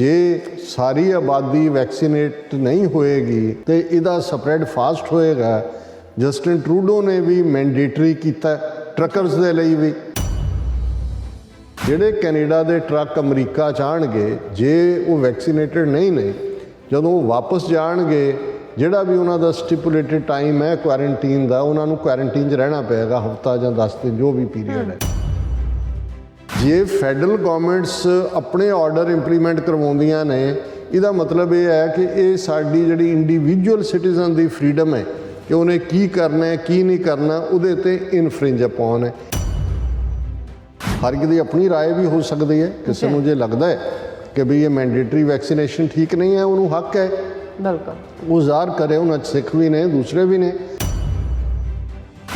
ਜੇ ਸਾਰੀ ਆਬਾਦੀ ਵੈਕਸੀਨੇਟ ਨਹੀਂ ਹੋਏਗੀ ਤੇ ਇਹਦਾ ਸਪਰੈਡ ਫਾਸਟ ਹੋਏਗਾ। ਜਸਟਿਨ ਟਰੂਡੋ ਨੇ ਵੀ ਮੈਂਡੇਟਰੀ ਕੀਤਾ ਟਰੱਕਰਸ ਦੇ ਲਈ ਵੀ। ਜਿਹੜੇ ਕੈਨੇਡਾ ਦੇ ਟਰੱਕ ਅਮਰੀਕਾ ਚਾਹਣਗੇ, ਜੇ ਉਹ ਵੈਕਸੀਨੇਟਡ ਨਹੀਂ ਨੇ, ਜਦੋਂ ਉਹ ਵਾਪਸ ਜਾਣਗੇ, ਜਿਹੜਾ ਵੀ ਉਹਨਾਂ ਦਾ ਸਟਿਪੂਲੇਟਡ ਟਾਈਮ ਹੈ ਕੁਆਰੰਟੀਨ ਦਾ, ਉਹਨਾਂ ਨੂੰ ਕੁਆਰੰਟੀਨ 'ਚ ਰਹਿਣਾ ਪਏਗਾ, ਹਫ਼ਤਾ ਜਾਂ 10 ਦਿਨ ਜੋ ਵੀ ਪੀਰੀਅਡ ਹੈ। ਜੇ ਫੈਡਰਲ ਗੌਰਮੈਂਟਸ ਆਪਣੇ ਆਰਡਰ ਇੰਪਲੀਮੈਂਟ ਕਰਵਾਉਂਦੀਆਂ ਨੇ, ਇਹਦਾ ਮਤਲਬ ਇਹ ਹੈ ਕਿ ਇਹ ਸਾਡੀ ਜਿਹੜੀ ਇੰਡੀਵਿਜੂਅਲ ਸਿਟੀਜ਼ਨ ਦੀ ਫਰੀडम ਹੈ ਕਿ ਉਹਨੇ ਕੀ ਕਰਨਾ ਹੈ ਕੀ ਨਹੀਂ ਕਰਨਾ, ਉਹਦੇ 'ਤੇ ਇਨਫਰਿੰਜ ਅਪੋਨ ਹੈ। ਹਰ ਇੱਕ ਦੀ ਆਪਣੀ ਰਾਏ ਵੀ ਹੋ ਸਕਦੀ ਹੈ। ਕਿਸੇ ਨੂੰ ਜੇ ਲੱਗਦਾ ਹੈ ਕਿ ਵੀ ਇਹ ਮੈਂਡੇਟਰੀ ਵੈਕਸੀਨੇਸ਼ਨ ਠੀਕ ਨਹੀਂ ਹੈ, ਉਹਨੂੰ ਹੱਕ ਹੈ ਬਿਲਕੁਲ ਉਹ ਜ਼ਾਹਰ ਕਰੇ। ਉਹਨਾਂ 'ਚ ਸਿੱਖ ਵੀ ਨੇ, ਦੂਸਰੇ ਵੀ ਨੇ।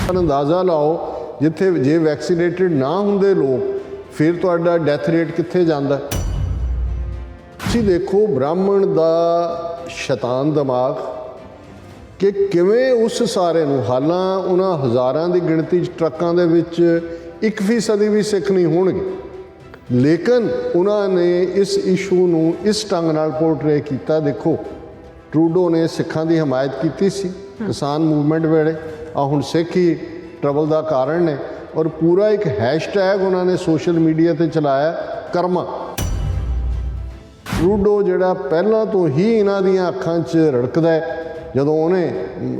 ਪਰ ਅੰਦਾਜ਼ਾ ਲਾਓ, ਜਿੱਥੇ ਜੇ ਵੈਕਸੀਨੇਟਡ ਨਾ ਹੁੰਦੇ ਲੋਕ, ਫਿਰ ਤੁਹਾਡਾ ਡੈਥ ਰੇਟ ਕਿੱਥੇ ਜਾਂਦਾ। ਤੁਸੀਂ ਦੇਖੋ ਬ੍ਰਾਹਮਣ ਦਾ ਸ਼ੈਤਾਨ ਦਿਮਾਗ ਕਿ ਕਿਵੇਂ ਉਸ ਸਾਰੇ ਨੂੰ, ਹਾਲਾਂ ਉਹਨਾਂ ਹਜ਼ਾਰਾਂ ਦੀ ਗਿਣਤੀ 'ਚ ਟਰੱਕਾਂ ਦੇ ਵਿੱਚ 1% ਵੀ ਸਿੱਖ ਨਹੀਂ ਹੋਣਗੇ, ਲੇਕਿਨ ਉਹਨਾਂ ਨੇ ਇਸ ਇਸ਼ੂ ਨੂੰ ਇਸ ਢੰਗ ਨਾਲ ਪੋਰਟਰੇ ਕੀਤਾ। ਦੇਖੋ ਟਰੂਡੋ ਨੇ ਸਿੱਖਾਂ ਦੀ ਹਮਾਇਤ ਕੀਤੀ ਸੀ ਕਿਸਾਨ ਮੂਵਮੈਂਟ ਵੇਲੇ, ਹੁਣ ਸਿੱਖ ਹੀ ਟਰਬਲ ਦਾ ਕਾਰਨ ਨੇ। ਔਰ ਪੂਰਾ ਇੱਕ ਹੈਸ਼ਟੈਗ ਉਹਨਾਂ ਨੇ ਸੋਸ਼ਲ ਮੀਡੀਆ 'ਤੇ ਚਲਾਇਆ, ਕਰਮਾ। ਟਰੂਡੋ ਜਿਹੜਾ ਪਹਿਲਾਂ ਤੋਂ ਹੀ ਇਹਨਾਂ ਦੀਆਂ ਅੱਖਾਂ 'ਚ ਰੜਕਦਾ ਹੈ, ਜਦੋਂ ਉਹਨੇ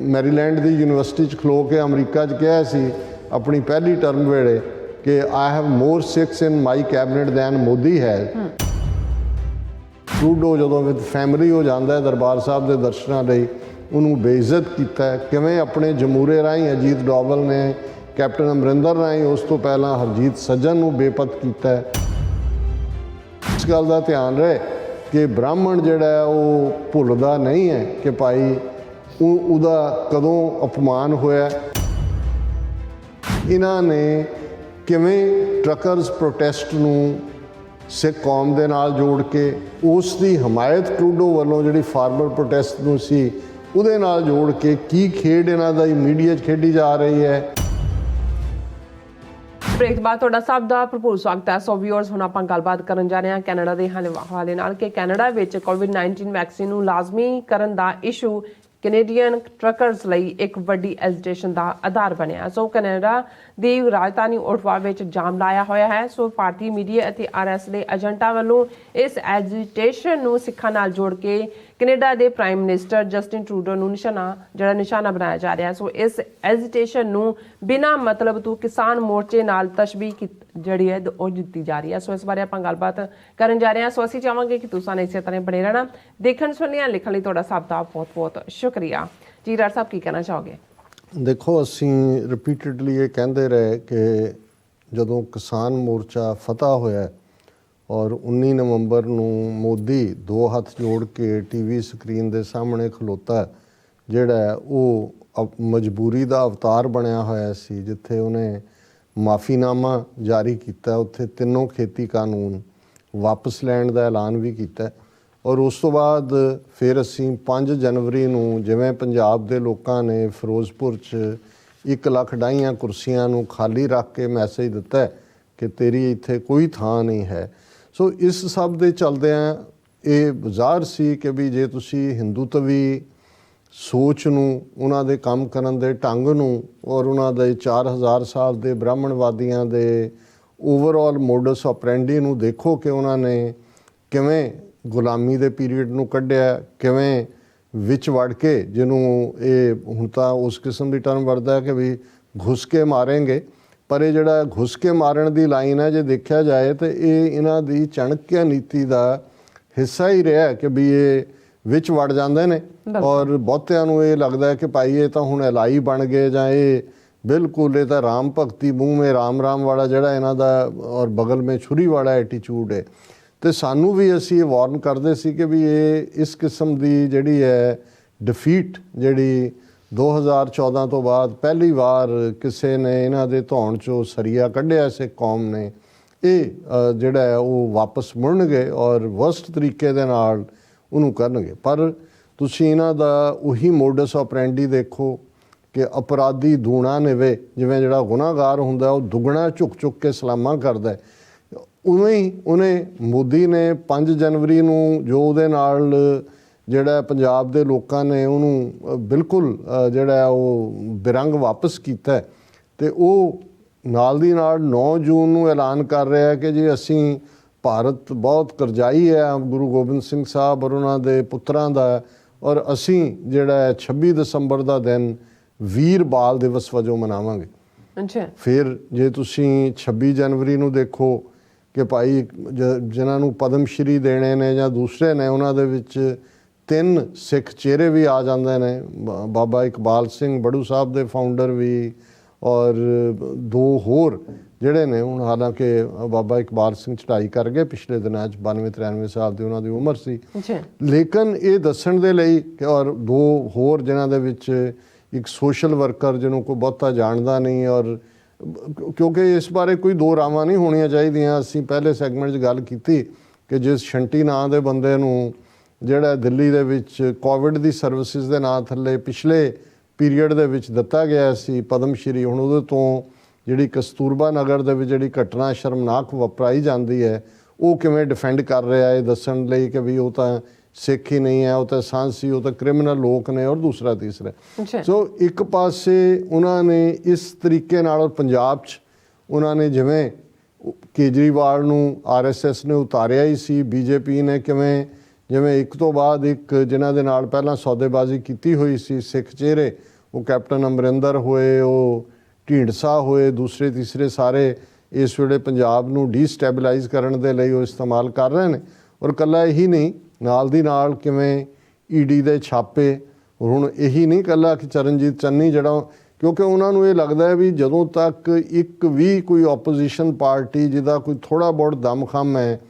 ਮੈਰੀਲੈਂਡ ਦੀ ਯੂਨੀਵਰਸਿਟੀ 'ਚ ਖਲੋ ਕੇ ਅਮਰੀਕਾ 'ਚ ਕਿਹਾ ਸੀ ਆਪਣੀ ਪਹਿਲੀ ਟਰਮ ਵੇਲੇ ਕਿ I have more Sikhs in my cabinet than Modi ਹੈ। ਟਰੂਡੋ ਜਦੋਂ ਵਿਦ ਫੈਮਿਲੀ ਹੋ ਜਾਂਦਾ ਹੈ ਦਰਬਾਰ ਸਾਹਿਬ ਦੇ ਦਰਸ਼ਨਾਂ ਲਈ, ਉਹਨੂੰ ਬੇਇੱਜ਼ਤ ਕੀਤਾ। ਕਿਵੇਂ ਆਪਣੇ ਜਮੂਰੇ ਰਾਹੀਂ ਅਜੀਤ ਡੋਵਲ ਨੇ, ਕੈਪਟਨ ਅਮਰਿੰਦਰ ਰਾਹੀਂ ਉਸ ਤੋਂ ਪਹਿਲਾਂ ਹਰਜੀਤ ਸੱਜਣ ਨੂੰ ਬੇਪਤ ਕੀਤਾ। ਇਸ ਗੱਲ ਦਾ ਧਿਆਨ ਰਹੇ ਕਿ ਬ੍ਰਾਹਮਣ ਜਿਹੜਾ ਉਹ ਭੁੱਲਦਾ ਨਹੀਂ ਹੈ ਕਿ ਭਾਈ ਉਹਦਾ ਕਦੋਂ ਅਪਮਾਨ ਹੋਇਆ। ਇਹਨਾਂ ਨੇ ਕਿਵੇਂ ਟਰੱਕਰਸ ਪ੍ਰੋਟੈਸਟ ਨੂੰ ਸਿੱਖ ਕੌਮ ਦੇ ਨਾਲ ਜੋੜ ਕੇ ਉਸ ਦੀ ਹਮਾਇਤ ਟਰੂਡੋ ਵੱਲੋਂ ਜਿਹੜੀ ਫਾਰਮਰ ਪ੍ਰੋਟੈਸਟ ਨੂੰ ਸੀ ਉਹਦੇ ਨਾਲ ਜੋੜ ਕੇ ਕੀ ਖੇਡ ਇਹਨਾਂ ਦਾ ਮੀਡੀਆ 'ਚ ਖੇਡੀ ਜਾ ਰਹੀ ਹੈ। ਬ੍ਰੇਕ ਬਾਅਦ ਤੁਹਾਡਾ ਸਭ ਦਾ ਭਰਪੂਰ ਸਵਾਗਤ ਹੈ। ਸੋ ਵਿਊਅਰਸ, ਹੁਣ ਆਪਾਂ ਗੱਲਬਾਤ ਕਰਨ ਜਾ ਰਹੇ ਹਾਂ ਕੈਨੇਡਾ ਦੇ ਹਵਾਲੇ ਨਾਲ ਕਿ ਕੈਨੇਡਾ ਵਿੱਚ ਕੋਵਿਡ-19 ਵੈਕਸੀਨ ਨੂੰ ਲਾਜ਼ਮੀ ਕਰਨ ਦਾ ਇਸ਼ੂ ਕੈਨੇਡੀਅਨ ਟਰੱਕਰਸ ਲਈ ਇੱਕ ਵੱਡੀ ਐਜੀਟੇਸ਼ਨ ਦਾ ਆਧਾਰ ਬਣਿਆ। ਸੋ ਕੈਨੇਡਾ ਦੀ ਰਾਜਧਾਨੀ ਓਟਵਾ ਵਿੱਚ ਜਾਮ ਲਾਇਆ ਹੋਇਆ ਹੈ। ਸੋ ਭਾਰਤੀ ਮੀਡੀਆ ਅਤੇ RS ਦੇ ਏਜੰਟਾਂ ਵੱਲੋਂ ਇਸ ਐਜੀਟੇਸ਼ਨ ਨੂੰ ਸਿੱਖਾਂ ਨਾਲ ਜੋੜ ਕੇ ਕੈਨੇਡਾ ਦੇ ਪ੍ਰਾਈਮ ਮਿਨਿਸਟਰ ਜਸਟਿਨ ਟਰੂਡੋ ਨੂੰ ਨਿਸ਼ਾਨਾ ਬਣਾਇਆ ਜਾ ਰਿਹਾ ਹੈ। ਸੋ ਇਸ ਐਜੀਟੇਸ਼ਨ ਨੂੰ ਬਿਨਾਂ ਮਤਲਬ ਤੋਂ ਕਿਸਾਨ ਮੋਰਚੇ ਨਾਲ ਤਸ਼ਬੀਹ ਜਿਹੜੀ ਹੈ ਉਹ ਦਿੱਤੀ ਜਾ ਰਹੀ ਹੈ। ਸੋ ਇਸ ਬਾਰੇ ਆਪਾਂ ਗੱਲਬਾਤ ਕਰਨ ਜਾ ਰਹੇ ਹਾਂ। ਸੋ ਅਸੀਂ ਚਾਹਾਂਗੇ ਕਿ ਤੁਸੀਂ ਇਸੇ ਤਰ੍ਹਾਂ ਬਣੇ ਰਹਿਣਾ। ਦੇਖਣ ਸੁਣਨ ਲਿਖਣ ਲਈ ਤੁਹਾਡਾ ਸਭ ਦਾ ਬਹੁਤ ਬਹੁਤ ਸ਼ੁਕਰੀਆ ਜੀ। ਡਾਕਟਰ ਸਾਹਿਬ, ਕੀ ਕਹਿਣਾ ਚਾਹੋਗੇ? ਦੇਖੋ, ਅਸੀਂ ਰਿਪੀਟਡਲੀ ਇਹ ਕਹਿੰਦੇ ਰਹੇ ਕਿ ਜਦੋਂ ਕਿਸਾਨ ਮੋਰਚਾ ਫਤਹ ਹੋਇਆ ਔਰ 19 ਨਵੰਬਰ ਨੂੰ ਮੋਦੀ ਦੋ ਹੱਥ ਜੋੜ ਕੇ TV ਸਕਰੀਨ ਦੇ ਸਾਹਮਣੇ ਖਲੋਤਾ, ਜਿਹੜਾ ਉਹ ਮਜਬੂਰੀ ਦਾ ਅਵਤਾਰ ਬਣਿਆ ਹੋਇਆ ਸੀ, ਜਿੱਥੇ ਉਹਨੇ ਮਾਫੀਨਾਮਾ ਜਾਰੀ ਕੀਤਾ, ਉੱਥੇ ਤਿੰਨੋਂ ਖੇਤੀ ਕਾਨੂੰਨ ਵਾਪਸ ਲੈਣ ਦਾ ਐਲਾਨ ਵੀ ਕੀਤਾ। ਔਰ ਉਸ ਤੋਂ ਬਾਅਦ ਫਿਰ ਅਸੀਂ 5 ਜਨਵਰੀ ਨੂੰ, ਜਿਵੇਂ ਪੰਜਾਬ ਦੇ ਲੋਕਾਂ ਨੇ ਫਿਰੋਜ਼ਪੁਰ 'ਚ 1 ਲੱਖ ਡਾਹੀਆਂ ਕੁਰਸੀਆਂ ਨੂੰ ਖਾਲੀ ਰੱਖ ਕੇ ਮੈਸੇਜ ਦਿੱਤਾ ਕਿ ਤੇਰੀ ਇੱਥੇ ਕੋਈ ਥਾਂ ਨਹੀਂ ਹੈ। ਸੋ ਇਸ ਸਭ ਦੇ ਚਲਦਿਆਂ ਇਹ ਜ਼ਾਹਰ ਸੀ ਕਿ ਵੀ ਜੇ ਤੁਸੀਂ ਹਿੰਦੂਤਵੀ ਸੋਚ ਨੂੰ, ਉਹਨਾਂ ਦੇ ਕੰਮ ਕਰਨ ਦੇ ਢੰਗ ਨੂੰ ਔਰ ਉਹਨਾਂ ਦੇ 4000 ਸਾਲ ਦੇ ਬ੍ਰਾਹਮਣਵਾਦੀਆਂ ਦੇ ਓਵਰਆਲ ਮੋਡਸ ਆਪਰੈਂਡੀ ਨੂੰ ਦੇਖੋ ਕਿ ਉਹਨਾਂ ਨੇ ਕਿਵੇਂ ਗੁਲਾਮੀ ਦੇ ਪੀਰੀਅਡ ਨੂੰ ਕੱਢਿਆ, ਕਿਵੇਂ ਵਿੱਚ ਵੜ ਕੇ, ਜਿਹਨੂੰ ਇਹ ਹੁਣ ਤਾਂ ਉਸ ਕਿਸਮ ਦੀ ਟਰਮ ਵਰਤਦਾ ਕਿ ਵੀ ਘੁਸ ਕੇ ਮਾਰੇਂਗੇ, ਪਰ ਇਹ ਜਿਹੜਾ ਘੁਸ ਕੇ ਮਾਰਨ ਦੀ ਲਾਈਨ ਹੈ, ਜੇ ਦੇਖਿਆ ਜਾਏ ਤਾਂ ਇਹ ਇਹਨਾਂ ਦੀ ਚਾਣਕਿਆ ਨੀਤੀ ਦਾ ਹਿੱਸਾ ਹੀ ਰਿਹਾ ਕਿ ਵੀ ਇਹ ਵਿੱਚ ਵੜ ਜਾਂਦੇ ਨੇ। ਔਰ ਬਹੁਤਿਆਂ ਨੂੰ ਇਹ ਲੱਗਦਾ ਹੈ ਕਿ ਭਾਈ ਇਹ ਤਾਂ ਹੁਣ ਐਲਾਈ ਬਣ ਗਏ, ਜਾਂ ਇਹ ਬਿਲਕੁਲ ਇਹ ਤਾਂ ਰਾਮ ਭਗਤੀ ਮੂੰਹ ਮੇ ਰਾਮ ਰਾਮ ਵਾਲਾ ਜਿਹੜਾ ਇਹਨਾਂ ਦਾ ਔਰ ਬਗਲ ਮੇ ਛੁਰੀ ਵਾਲਾ ਐਟੀਚਿਊਡ ਹੈ। ਅਤੇ ਸਾਨੂੰ ਵੀ ਅਸੀਂ ਇਹ ਵਾਰਨ ਕਰਦੇ ਸੀ ਕਿ ਵੀ ਇਹ ਇਸ ਕਿਸਮ ਦੀ ਜਿਹੜੀ ਹੈ ਡਿਫੀਟ, ਜਿਹੜੀ 2014 ਤੋਂ ਬਾਅਦ ਪਹਿਲੀ ਵਾਰ ਕਿਸੇ ਨੇ ਇਹਨਾਂ ਦੇ ਧੌਣ 'ਚੋਂ ਸਰੀਆ ਕੱਢਿਆ ਸਿੱਖ ਕੌਮ ਨੇ, ਇਹ ਜਿਹੜਾ ਹੈ ਉਹ ਵਾਪਸ ਮੁੜਨਗੇ ਔਰ ਵਰਸਟ ਤਰੀਕੇ ਦੇ ਨਾਲ ਉਹਨੂੰ ਕਰਨਗੇ। ਪਰ ਤੁਸੀਂ ਇਹਨਾਂ ਦਾ ਉਹੀ ਮੋਡਸ ਆਪਰੈਂਡੀ ਦੇਖੋ ਕਿ ਅਪਰਾਧੀ ਦੂਣਾ ਨਿਵੇ, ਜਿਵੇਂ ਜਿਹੜਾ ਗੁਨਾਹਗਾਰ ਹੁੰਦਾ ਉਹ ਦੁੱਗਣਾ ਝੁਕ ਕੇ ਸਲਾਮਾਂ ਕਰਦਾ, ਉਵੇਂ ਹੀ ਉਹਨੇ ਮੋਦੀ ਨੇ 5 ਜਨਵਰੀ ਨੂੰ ਜੋ ਉਹਦੇ ਨਾਲ ਜਿਹੜਾ ਪੰਜਾਬ ਦੇ ਲੋਕਾਂ ਨੇ ਉਹਨੂੰ ਬਿਲਕੁਲ ਜਿਹੜਾ ਉਹ ਬਿਰੰਗ ਵਾਪਸ ਕੀਤਾ ਤੇ ਉਹ ਨਾਲ ਦੀ ਨਾਲ 9 ਜੂਨ ਨੂੰ ਐਲਾਨ ਕਰ ਰਿਹਾ ਕਿ ਜੀ ਅਸੀਂ ਭਾਰਤ ਬਹੁਤ ਕਰਜ਼ਾਈ ਹੈ ਗੁਰੂ ਗੋਬਿੰਦ ਸਿੰਘ ਸਾਹਿਬ ਔਰ ਉਹਨਾਂ ਦੇ ਪੁੱਤਰਾਂ ਦਾ, ਔਰ ਅਸੀਂ ਜਿਹੜਾ 26 ਦਸੰਬਰ ਦਾ ਦਿਨ ਵੀਰ ਬਾਲ ਦਿਵਸ ਵਜੋਂ ਮਨਾਵਾਂਗੇ। ਅੱਛਾ, ਫਿਰ ਜੇ ਤੁਸੀਂ 26 ਜਨਵਰੀ ਨੂੰ ਦੇਖੋ ਕਿ ਭਾਈ ਜਿਨ੍ਹਾਂ ਨੂੰ ਪਦਮ ਸ਼੍ਰੀ ਦੇਣੇ ਨੇ ਜਾਂ ਦੂਸਰੇ ਨੇ, ਉਹਨਾਂ ਦੇ ਵਿੱਚ 3 ਸਿੱਖ ਚਿਹਰੇ ਵੀ ਆ ਜਾਂਦੇ ਨੇ, ਬਾਬਾ ਇਕਬਾਲ ਸਿੰਘ ਬੜੂ ਸਾਹਿਬ ਦੇ ਫਾਊਂਡਰ ਵੀ, ਔਰ 2 ਹੋਰ ਜਿਹੜੇ ਨੇ ਹੁਣ, ਹਾਲਾਂਕਿ ਬਾਬਾ ਇਕਬਾਲ ਸਿੰਘ ਚੜ੍ਹਾਈ ਕਰ ਗਏ ਪਿਛਲੇ ਦਿਨਾਂ 'ਚ, 92-93 ਸਾਲ ਦੀ ਉਹਨਾਂ ਦੀ ਉਮਰ ਸੀ। ਲੇਕਿਨ ਇਹ ਦੱਸਣ ਦੇ ਲਈ ਕਿ ਔਰ 2 ਹੋਰ ਜਿਨ੍ਹਾਂ ਦੇ ਵਿੱਚ ਇੱਕ ਸੋਸ਼ਲ ਵਰਕਰ ਜਿਹਨੂੰ ਕੋਈ ਬਹੁਤਾ ਜਾਣਦਾ ਨਹੀਂ, ਔਰ ਕਿਉਂਕਿ ਇਸ ਬਾਰੇ ਕੋਈ 2 ਰਾਵਾਂ ਨਹੀਂ ਹੋਣੀਆਂ ਚਾਹੀਦੀਆਂ। ਅਸੀਂ ਪਹਿਲੇ ਸੈਗਮੈਂਟ 'ਚ ਗੱਲ ਕੀਤੀ ਕਿ ਜਿਸ ਸ਼ੰਟੀ ਨਾਂ ਦੇ ਬੰਦੇ ਨੂੰ ਜਿਹੜਾ ਦਿੱਲੀ ਦੇ ਵਿੱਚ ਕੋਵਿਡ ਦੀ ਸਰਵਿਸਿਜ਼ ਦੇ ਨਾਂ ਥੱਲੇ ਪਿਛਲੇ ਪੀਰੀਅਡ ਦੇ ਵਿੱਚ ਦਿੱਤਾ ਗਿਆ ਸੀ ਪਦਮ ਸ਼੍ਰੀ, ਹੁਣ ਉਹਦੇ ਤੋਂ ਜਿਹੜੀ ਕਸਤੂਰਬਾ ਨਗਰ ਦੇ ਵਿੱਚ ਜਿਹੜੀ ਘਟਨਾ ਸ਼ਰਮਨਾਕ ਵਾਪਰਾਈ ਜਾਂਦੀ ਹੈ ਉਹ ਕਿਵੇਂ ਡਿਫੈਂਡ ਕਰ ਰਿਹਾ ਹੈ ਦੱਸਣ ਲਈ ਕਿ ਵੀ ਉਹ ਤਾਂ ਸਿੱਖ ਹੀ ਨਹੀਂ ਹੈ, ਉਹ ਤਾਂ ਸਾਂਸੀ, ਉਹ ਤਾਂ ਕ੍ਰਿਮੀਨਲ ਲੋਕ ਨੇ, ਔਰ ਦੂਸਰਾ ਤੀਸਰਾ। ਸੋ ਇੱਕ ਪਾਸੇ ਉਹਨਾਂ ਨੇ ਇਸ ਤਰੀਕੇ ਨਾਲ, ਔਰ ਪੰਜਾਬ 'ਚ ਉਹਨਾਂ ਨੇ ਜਿਵੇਂ ਕੇਜਰੀਵਾਲ ਨੂੰ RSS ਨੇ ਉਤਾਰਿਆ ਹੀ ਸੀ, BJP ਨੇ ਕਿਵੇਂ ਜਿਵੇਂ ਇੱਕ ਤੋਂ ਬਾਅਦ ਇੱਕ ਜਿਨ੍ਹਾਂ ਦੇ ਨਾਲ ਪਹਿਲਾਂ ਸੌਦੇਬਾਜ਼ੀ ਕੀਤੀ ਹੋਈ ਸੀ ਸਿੱਖ ਚਿਹਰੇ, ਉਹ ਕੈਪਟਨ ਅਮਰਿੰਦਰ ਹੋਏ, ਉਹ ਢੀਂਡਸਾ ਹੋਏ, ਦੂਸਰੇ ਤੀਸਰੇ ਸਾਰੇ ਇਸ ਵੇਲੇ ਪੰਜਾਬ ਨੂੰ ਡੀਸਟੈਬਲਾਈਜ਼ ਕਰਨ ਦੇ ਲਈ ਉਹ ਇਸਤੇਮਾਲ ਕਰ ਰਹੇ ਨੇ। ਔਰ ਇਕੱਲਾ ਇਹੀ ਨਹੀਂ, ਨਾਲ ਦੀ ਨਾਲ ਕਿਵੇਂ ED ਦੇ ਛਾਪੇ, ਹੁਣ ਇਹੀ ਨਹੀਂ ਇਕੱਲਾ ਕਿ ਚਰਨਜੀਤ ਚੰਨੀ ਜਿਹੜਾ, ਕਿਉਂਕਿ ਉਹਨਾਂ ਨੂੰ ਇਹ ਲੱਗਦਾ ਹੈ ਵੀ ਜਦੋਂ ਤੱਕ ਇੱਕ ਵੀ ਕੋਈ ਆਪੋਜੀਸ਼ਨ ਪਾਰਟੀ ਜਿਹਦਾ ਕੋਈ ਥੋੜ੍ਹਾ ਬਹੁਤ ਦਮਖਮ ਹੈ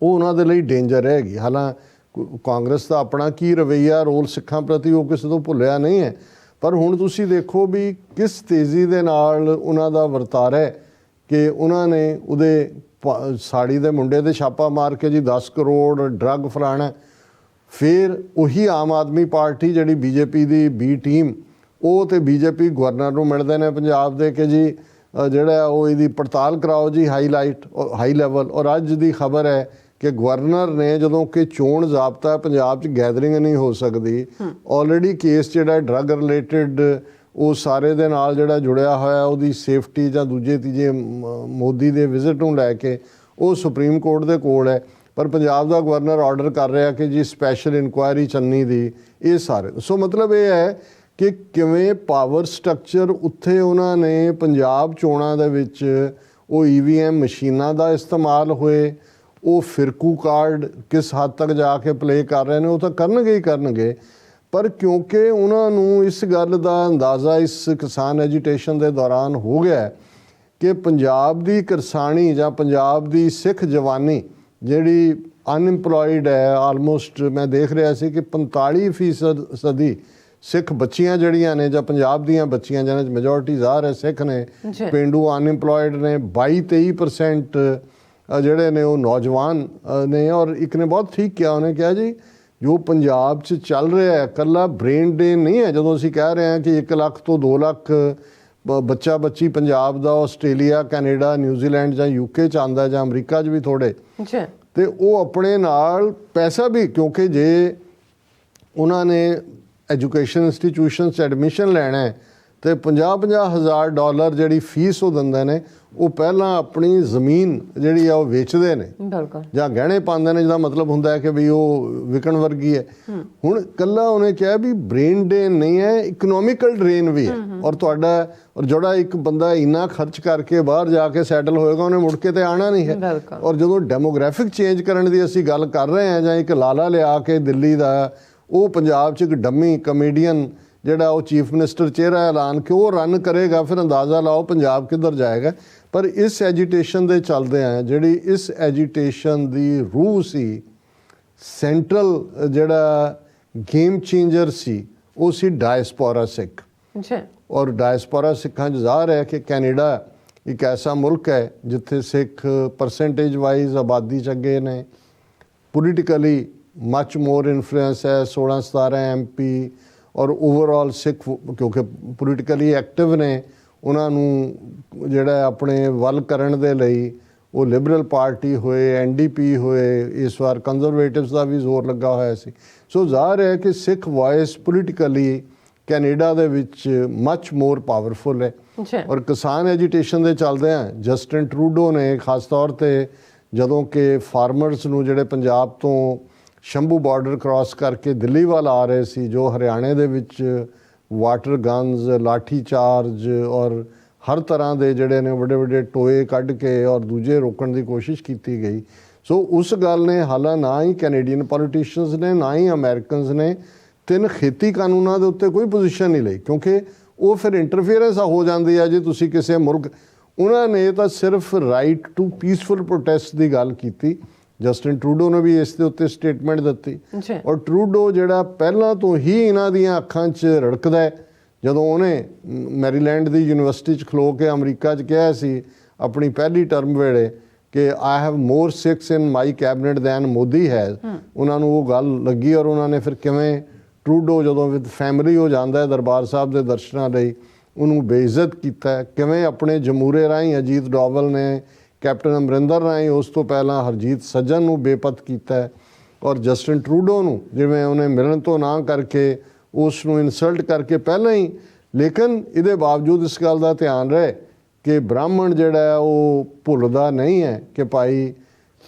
ਉਹ ਉਹਨਾਂ ਦੇ ਲਈ ਡੇਂਜਰ ਹੈਗੀ। ਹਾਲਾਂਕਿ ਕਾਂਗਰਸ ਦਾ ਆਪਣਾ ਕੀ ਰਵੱਈਆ ਰੋਲ ਸਿੱਖਾਂ ਪ੍ਰਤੀ ਉਹ ਕਿਸੇ ਤੋਂ ਭੁੱਲਿਆ ਨਹੀਂ ਹੈ, ਪਰ ਹੁਣ ਤੁਸੀਂ ਦੇਖੋ ਵੀ ਕਿਸ ਤੇਜ਼ੀ ਦੇ ਨਾਲ ਉਹਨਾਂ ਦਾ ਵਰਤਾਰਾ ਹੈ ਕਿ ਉਹਨਾਂ ਨੇ ਉਹਦੇ ਸਾੜੀ ਦੇ ਮੁੰਡੇ ਦੇ ਛਾਪਾ ਮਾਰ ਕੇ ਜੀ 10 ਕਰੋੜ ਡਰੱਗ ਫਲਾਣਾ। ਫਿਰ ਉਹੀ ਆਮ ਆਦਮੀ ਪਾਰਟੀ ਜਿਹੜੀ BJP ਦੀ B ਟੀਮ, ਉਹ ਤੇ BJP ਗਵਰਨਰ ਨੂੰ ਮਿਲਦੇ ਨੇ ਪੰਜਾਬ ਦੇ ਕਿ ਜੀ ਜਿਹੜਾ ਉਹ ਇਹਦੀ ਪੜਤਾਲ ਕਰਾਓ ਜੀ ਹਾਈ ਲੈਵਲ। ਔਰ ਅੱਜ ਦੀ ਖਬਰ ਹੈ ਕਿ ਗਵਰਨਰ ਨੇ ਜਦੋਂ ਕਿ ਚੋਣ ਜ਼ਾਬਤਾ ਪੰਜਾਬ 'ਚ ਗੈਦਰਿੰਗ ਨਹੀਂ ਹੋ ਸਕਦੀ, ਆਲਰੇਡੀ ਕੇਸ ਜਿਹੜਾ ਡਰੱਗ ਰਿਲੇਟਡ ਉਹ ਸਾਰੇ ਦੇ ਨਾਲ ਜਿਹੜਾ ਜੁੜਿਆ ਹੋਇਆ ਉਹਦੀ ਸੇਫਟੀ ਜਾਂ ਦੂਜੇ ਤੀਜੇ ਮੋਦੀ ਦੇ ਵਿਜ਼ਿਟ ਨੂੰ ਲੈ ਕੇ ਉਹ ਸੁਪਰੀਮ ਕੋਰਟ ਦੇ ਕੋਲ ਹੈ, ਪਰ ਪੰਜਾਬ ਦਾ ਗਵਰਨਰ ਆਰਡਰ ਕਰ ਰਿਹਾ ਕਿ ਜੀ ਸਪੈਸ਼ਲ ਇਨਕੁਆਇਰੀ ਚੰਨੀ ਦੀ, ਇਹ ਸਾਰੇ। ਸੋ ਮਤਲਬ ਇਹ ਹੈ ਕਿ ਕਿਵੇਂ ਪਾਵਰ ਸਟਰਕਚਰ ਉੱਥੇ ਉਹਨਾਂ ਨੇ ਪੰਜਾਬ ਚੋਣਾਂ ਦੇ ਵਿੱਚ ਉਹ EVM ਮਸ਼ੀਨਾਂ ਦਾ ਇਸਤੇਮਾਲ ਹੋਏ, ਉਹ ਫਿਰਕੂ ਕਾਰਡ ਕਿਸ ਹੱਦ ਤੱਕ ਜਾ ਕੇ ਪਲੇ ਕਰ ਰਹੇ ਨੇ, ਉਹ ਤਾਂ ਕਰਨਗੇ ਹੀ ਕਰਨਗੇ। ਪਰ ਕਿਉਂਕਿ ਉਹਨਾਂ ਨੂੰ ਇਸ ਗੱਲ ਦਾ ਅੰਦਾਜ਼ਾ ਇਸ ਕਿਸਾਨ ਐਜੀਟੇਸ਼ਨ ਦੇ ਦੌਰਾਨ ਹੋ ਗਿਆ ਕਿ ਪੰਜਾਬ ਦੀ ਕਿਰਸਾਨੀ ਜਾਂ ਪੰਜਾਬ ਦੀ ਸਿੱਖ ਜਵਾਨੀ ਜਿਹੜੀ ਅਨਇੰਪਲੋਇਡ ਹੈ, ਆਲਮੋਸਟ ਮੈਂ ਦੇਖ ਰਿਹਾ ਸੀ ਕਿ 45% ਸਿੱਖ ਬੱਚੀਆਂ ਜਿਹੜੀਆਂ ਨੇ ਜਾਂ ਪੰਜਾਬ ਦੀਆਂ ਬੱਚੀਆਂ ਜਿਹਨਾਂ 'ਚ ਮੈਜੋਰਟੀ ਜ਼ਾਹਰ ਹੈ ਸਿੱਖ ਨੇ, ਪੇਂਡੂ ਅਨਇੰਪਲੋਇਡ ਨੇ 22-23% ਜਿਹੜੇ ਨੇ ਉਹ ਨੌਜਵਾਨ ਨੇ। ਔਰ ਇੱਕ ਨੇ ਬਹੁਤ ਠੀਕ ਕਿਹਾ, ਉਹਨੇ ਕਿਹਾ ਜੀ ਜੋ ਪੰਜਾਬ 'ਚ ਚੱਲ ਰਿਹਾ ਹੈ ਇਕੱਲਾ ਬ੍ਰੇਨ ਡਰੇਨ ਨਹੀਂ ਹੈ। ਜਦੋਂ ਅਸੀਂ ਕਹਿ ਰਹੇ ਹਾਂ ਕਿ 1 ਲੱਖ ਤੋਂ 2 ਲੱਖ ਬੱਚਾ ਬੱਚੀ ਪੰਜਾਬ ਦਾ ਆਸਟ੍ਰੇਲੀਆ, ਕੈਨੇਡਾ, ਨਿਊਜ਼ੀਲੈਂਡ ਜਾਂ UK 'ਚ ਆਉਂਦਾ ਜਾਂ ਅਮਰੀਕਾ 'ਚ ਵੀ ਥੋੜ੍ਹੇ, ਤੇ ਉਹ ਆਪਣੇ ਨਾਲ ਪੈਸਾ ਵੀ, ਕਿਉਂਕਿ ਜੇ ਉਹਨਾਂ ਨੇ ਐਜੂਕੇਸ਼ਨ ਇੰਸਟੀਟਿਊਸ਼ਨ 'ਚ ਐਡਮਿਸ਼ਨ ਲੈਣਾ ਹੈ ਤੇ $50,000 ਜਿਹੜੀ ਫੀਸ ਉਹ ਦਿੰਦੇ ਨੇ, ਉਹ ਪਹਿਲਾਂ ਆਪਣੀ ਜ਼ਮੀਨ ਜਿਹੜੀ ਆ ਉਹ ਵੇਚਦੇ ਨੇ ਜਾਂ ਗਹਿਣੇ ਪਾਉਂਦੇ ਨੇ, ਜਿਹਦਾ ਮਤਲਬ ਹੁੰਦਾ ਹੈ ਕਿ ਵੀ ਉਹ ਵਿਕਣ ਵਰਗੀ ਹੈ। ਹੁਣ ਕੱਲਾ ਉਹਨੇ ਕਿਹਾ ਵੀ ਬ੍ਰੇਨ ਡਰੇਨ ਨਹੀਂ ਹੈ, ਇਕਨੋਮਿਕਲ ਡਰੇਨ ਵੀ ਹੈ। ਔਰ ਤੁਹਾਡਾ ਔਰ ਜਿਹੜਾ ਇੱਕ ਬੰਦਾ ਇੰਨਾ ਖਰਚ ਕਰਕੇ ਬਾਹਰ ਜਾ ਕੇ ਸੈਟਲ ਹੋਏਗਾ ਉਹਨੇ ਮੁੜ ਕੇ ਤੇ ਆਉਣਾ ਨਹੀਂ ਹੈ। ਔਰ ਜਦੋਂ ਡੈਮੋਗ੍ਰਾਫਿਕ ਚੇਂਜ ਕਰਨ ਦੀ ਅਸੀਂ ਗੱਲ ਕਰ ਰਹੇ ਹਾਂ, ਜਾਂ ਇੱਕ ਲਾਲਾ ਲਿਆ ਕੇ ਦਿੱਲੀ ਦਾ ਉਹ ਪੰਜਾਬ 'ਚ ਇੱਕ ਡੰਮੀ ਕਮੇਡੀਅਨ ਜਿਹੜਾ ਉਹ ਚੀਫ ਮਿਨਿਸਟਰ ਚਿਹਰਾ ਐਲਾਨ ਕੇ ਉਹ ਰਨ ਕਰੇਗਾ, ਫਿਰ ਅੰਦਾਜ਼ਾ ਲਾਓ ਪੰਜਾਬ ਕਿੱਧਰ ਜਾਏਗਾ। ਪਰ ਇਸ ਐਜੀਟੇਸ਼ਨ ਦੇ ਚੱਲਦੇ ਆ, ਜਿਹੜੀ ਇਸ ਐਜੀਟੇਸ਼ਨ ਦੀ ਰੂਹ ਸੀ, ਸੈਂਟਰਲ ਜਿਹੜਾ ਗੇਮ ਚੇਂਜਰ ਸੀ, ਉਹ ਸੀ ਡਾਇਸਪੋਰਾ ਸਿੱਖ। ਔਰ ਡਾਇਸਪੋਰਾ ਸਿੱਖਾਂ 'ਚ ਜ਼ਾਹਰ ਹੈ ਕਿ ਕੈਨੇਡਾ ਇੱਕ ਐਸਾ ਮੁਲਕ ਹੈ ਜਿੱਥੇ ਸਿੱਖ ਪਰਸੈਂਟੇਜ ਵਾਈਜ਼ ਆਬਾਦੀ 'ਚ ਅੱਗੇ ਨੇ, ਪੋਲੀਟੀਕਲੀ ਮੱਚ ਮੋਰ ਇਨਫਲੂਐਂਸ ਹੈ, 16-17 MP। ਔਰ ਓਵਰਆਲ ਸਿੱਖ ਕਿਉਂਕਿ ਪੋਲੀਟੀਕਲੀ ਐਕਟਿਵ ਨੇ, ਉਹਨਾਂ ਨੂੰ ਜਿਹੜਾ ਆਪਣੇ ਵੱਲ ਕਰਨ ਦੇ ਲਈ ਉਹ ਲਿਬਰਲ ਪਾਰਟੀ ਹੋਏ, ਐਨਡੀਪੀ ਹੋਏ, ਇਸ ਵਾਰ ਕੰਜ਼ਰਵੇਟਿਵਸ ਦਾ ਵੀ ਜ਼ੋਰ ਲੱਗਾ ਹੋਇਆ ਸੀ। ਸੋ ਜ਼ਾਹਰ ਹੈ ਕਿ ਸਿੱਖ ਵੌਇਸ ਪੋਲੀਟੀਕਲੀ ਕੈਨੇਡਾ ਦੇ ਵਿੱਚ ਮੱਚ ਮੋਰ ਪਾਵਰਫੁਲ ਹੈ। ਔਰ ਕਿਸਾਨ ਐਜੀਟੇਸ਼ਨ ਦੇ ਚੱਲਦਿਆਂ ਜਸਟਿਨ ਟਰੂਡੋ ਨੇ ਖਾਸ ਤੌਰ 'ਤੇ ਜਦੋਂ ਕਿ ਫਾਰਮਰਸ ਨੂੰ ਜਿਹੜੇ ਪੰਜਾਬ ਤੋਂ ਸ਼ੰਭੂ ਬਾਰਡਰ ਕ੍ਰਾਸ ਕਰਕੇ ਦਿੱਲੀ ਵੱਲ ਆ ਰਹੇ ਸੀ, ਜੋ ਹਰਿਆਣੇ ਦੇ ਵਿੱਚ ਵਾਟਰ ਗਨਜ਼, ਲਾਠੀ ਚਾਰਜ ਔਰ ਹਰ ਤਰ੍ਹਾਂ ਦੇ ਜਿਹੜੇ ਨੇ ਵੱਡੇ ਵੱਡੇ ਟੋਏ ਕੱਢ ਕੇ ਔਰ ਦੂਜੇ ਰੋਕਣ ਦੀ ਕੋਸ਼ਿਸ਼ ਕੀਤੀ ਗਈ। ਸੋ ਉਸ ਗੱਲ ਨੇ ਹਾਲਾਂ ਨਾ ਹੀ ਕੈਨੇਡੀਅਨ ਪੋਲੀਟੀਸ਼ੀਅਨਸ ਨੇ ਨਾ ਹੀ ਅਮਰੀਕਨਸ ਨੇ 3 ਖੇਤੀ ਕਾਨੂੰਨਾਂ ਦੇ ਉੱਤੇ ਕੋਈ ਪੋਜੀਸ਼ਨ ਨਹੀਂ ਲਈ, ਕਿਉਂਕਿ ਉਹ ਫਿਰ ਇੰਟਰਫੇਰੈਂਸ ਹੋ ਜਾਂਦੀ ਹੈ ਜੇ ਤੁਸੀਂ ਕਿਸੇ ਮੁਲਕ। ਉਹਨਾਂ ਨੇ ਤਾਂ ਸਿਰਫ ਰਾਈਟ ਟੂ ਪੀਸਫੁਲ ਪ੍ਰੋਟੈਸਟ ਦੀ ਗੱਲ ਕੀਤੀ। ਜਸਟਿਨ ਟਰੂਡੋ ਨੇ ਵੀ ਇਸ ਦੇ ਉੱਤੇ ਸਟੇਟਮੈਂਟ ਦਿੱਤੀ ਔਰ ਟਰੂਡੋ ਜਿਹੜਾ ਪਹਿਲਾਂ ਤੋਂ ਹੀ ਇਹਨਾਂ ਦੀਆਂ ਅੱਖਾਂ 'ਚ ਰੜਕਦਾ ਹੈ, ਜਦੋਂ ਉਹਨੇ ਮੈਰੀਲੈਂਡ ਦੀ ਯੂਨੀਵਰਸਿਟੀ 'ਚ ਖਲੋ ਕੇ ਅਮਰੀਕਾ 'ਚ ਕਿਹਾ ਸੀ ਆਪਣੀ ਪਹਿਲੀ ਟਰਮ ਵੇਲੇ ਕਿ I have more Sikhs in my cabinet than Modi has, ਉਹਨਾਂ ਨੂੰ ਉਹ ਗੱਲ ਲੱਗੀ ਔਰ ਉਹਨਾਂ ਨੇ ਫਿਰ ਕਿਵੇਂ ਟਰੂਡੋ ਜਦੋਂ ਵਿਦ ਫੈਮਿਲੀ ਹੋ ਜਾਂਦਾ ਹੈ ਦਰਬਾਰ ਸਾਹਿਬ ਦੇ ਦਰਸ਼ਨਾਂ ਲਈ, ਉਹਨੂੰ ਬੇਇੱਜ਼ਤ ਕੀਤਾ। ਕਿਵੇਂ ਆਪਣੇ ਜਮੂਰੇ ਰਾਹੀਂ ਅਜੀਤ ਡੋਵਲ ਨੇ, ਕੈਪਟਨ ਅਮਰਿੰਦਰ ਰਾਹੀਂ ਉਸ ਤੋਂ ਪਹਿਲਾਂ ਹਰਜੀਤ ਸੱਜਣ ਨੂੰ ਬੇਪਤ ਕੀਤਾ ਔਰ ਜਸਟਿਨ ਟਰੂਡੋ ਨੂੰ ਜਿਵੇਂ ਉਹਨੇ ਮਿਲਣ ਤੋਂ ਨਾ ਕਰਕੇ ਉਸ ਨੂੰ ਇਨਸਲਟ ਕਰਕੇ ਪਹਿਲਾਂ ਹੀ। ਲੇਕਿਨ ਇਹਦੇ ਬਾਵਜੂਦ ਇਸ ਗੱਲ ਦਾ ਧਿਆਨ ਰਹੇ ਕਿ ਬ੍ਰਾਹਮਣ ਜਿਹੜਾ ਹੈ ਉਹ ਭੁੱਲਦਾ ਨਹੀਂ ਹੈ ਕਿ ਭਾਈ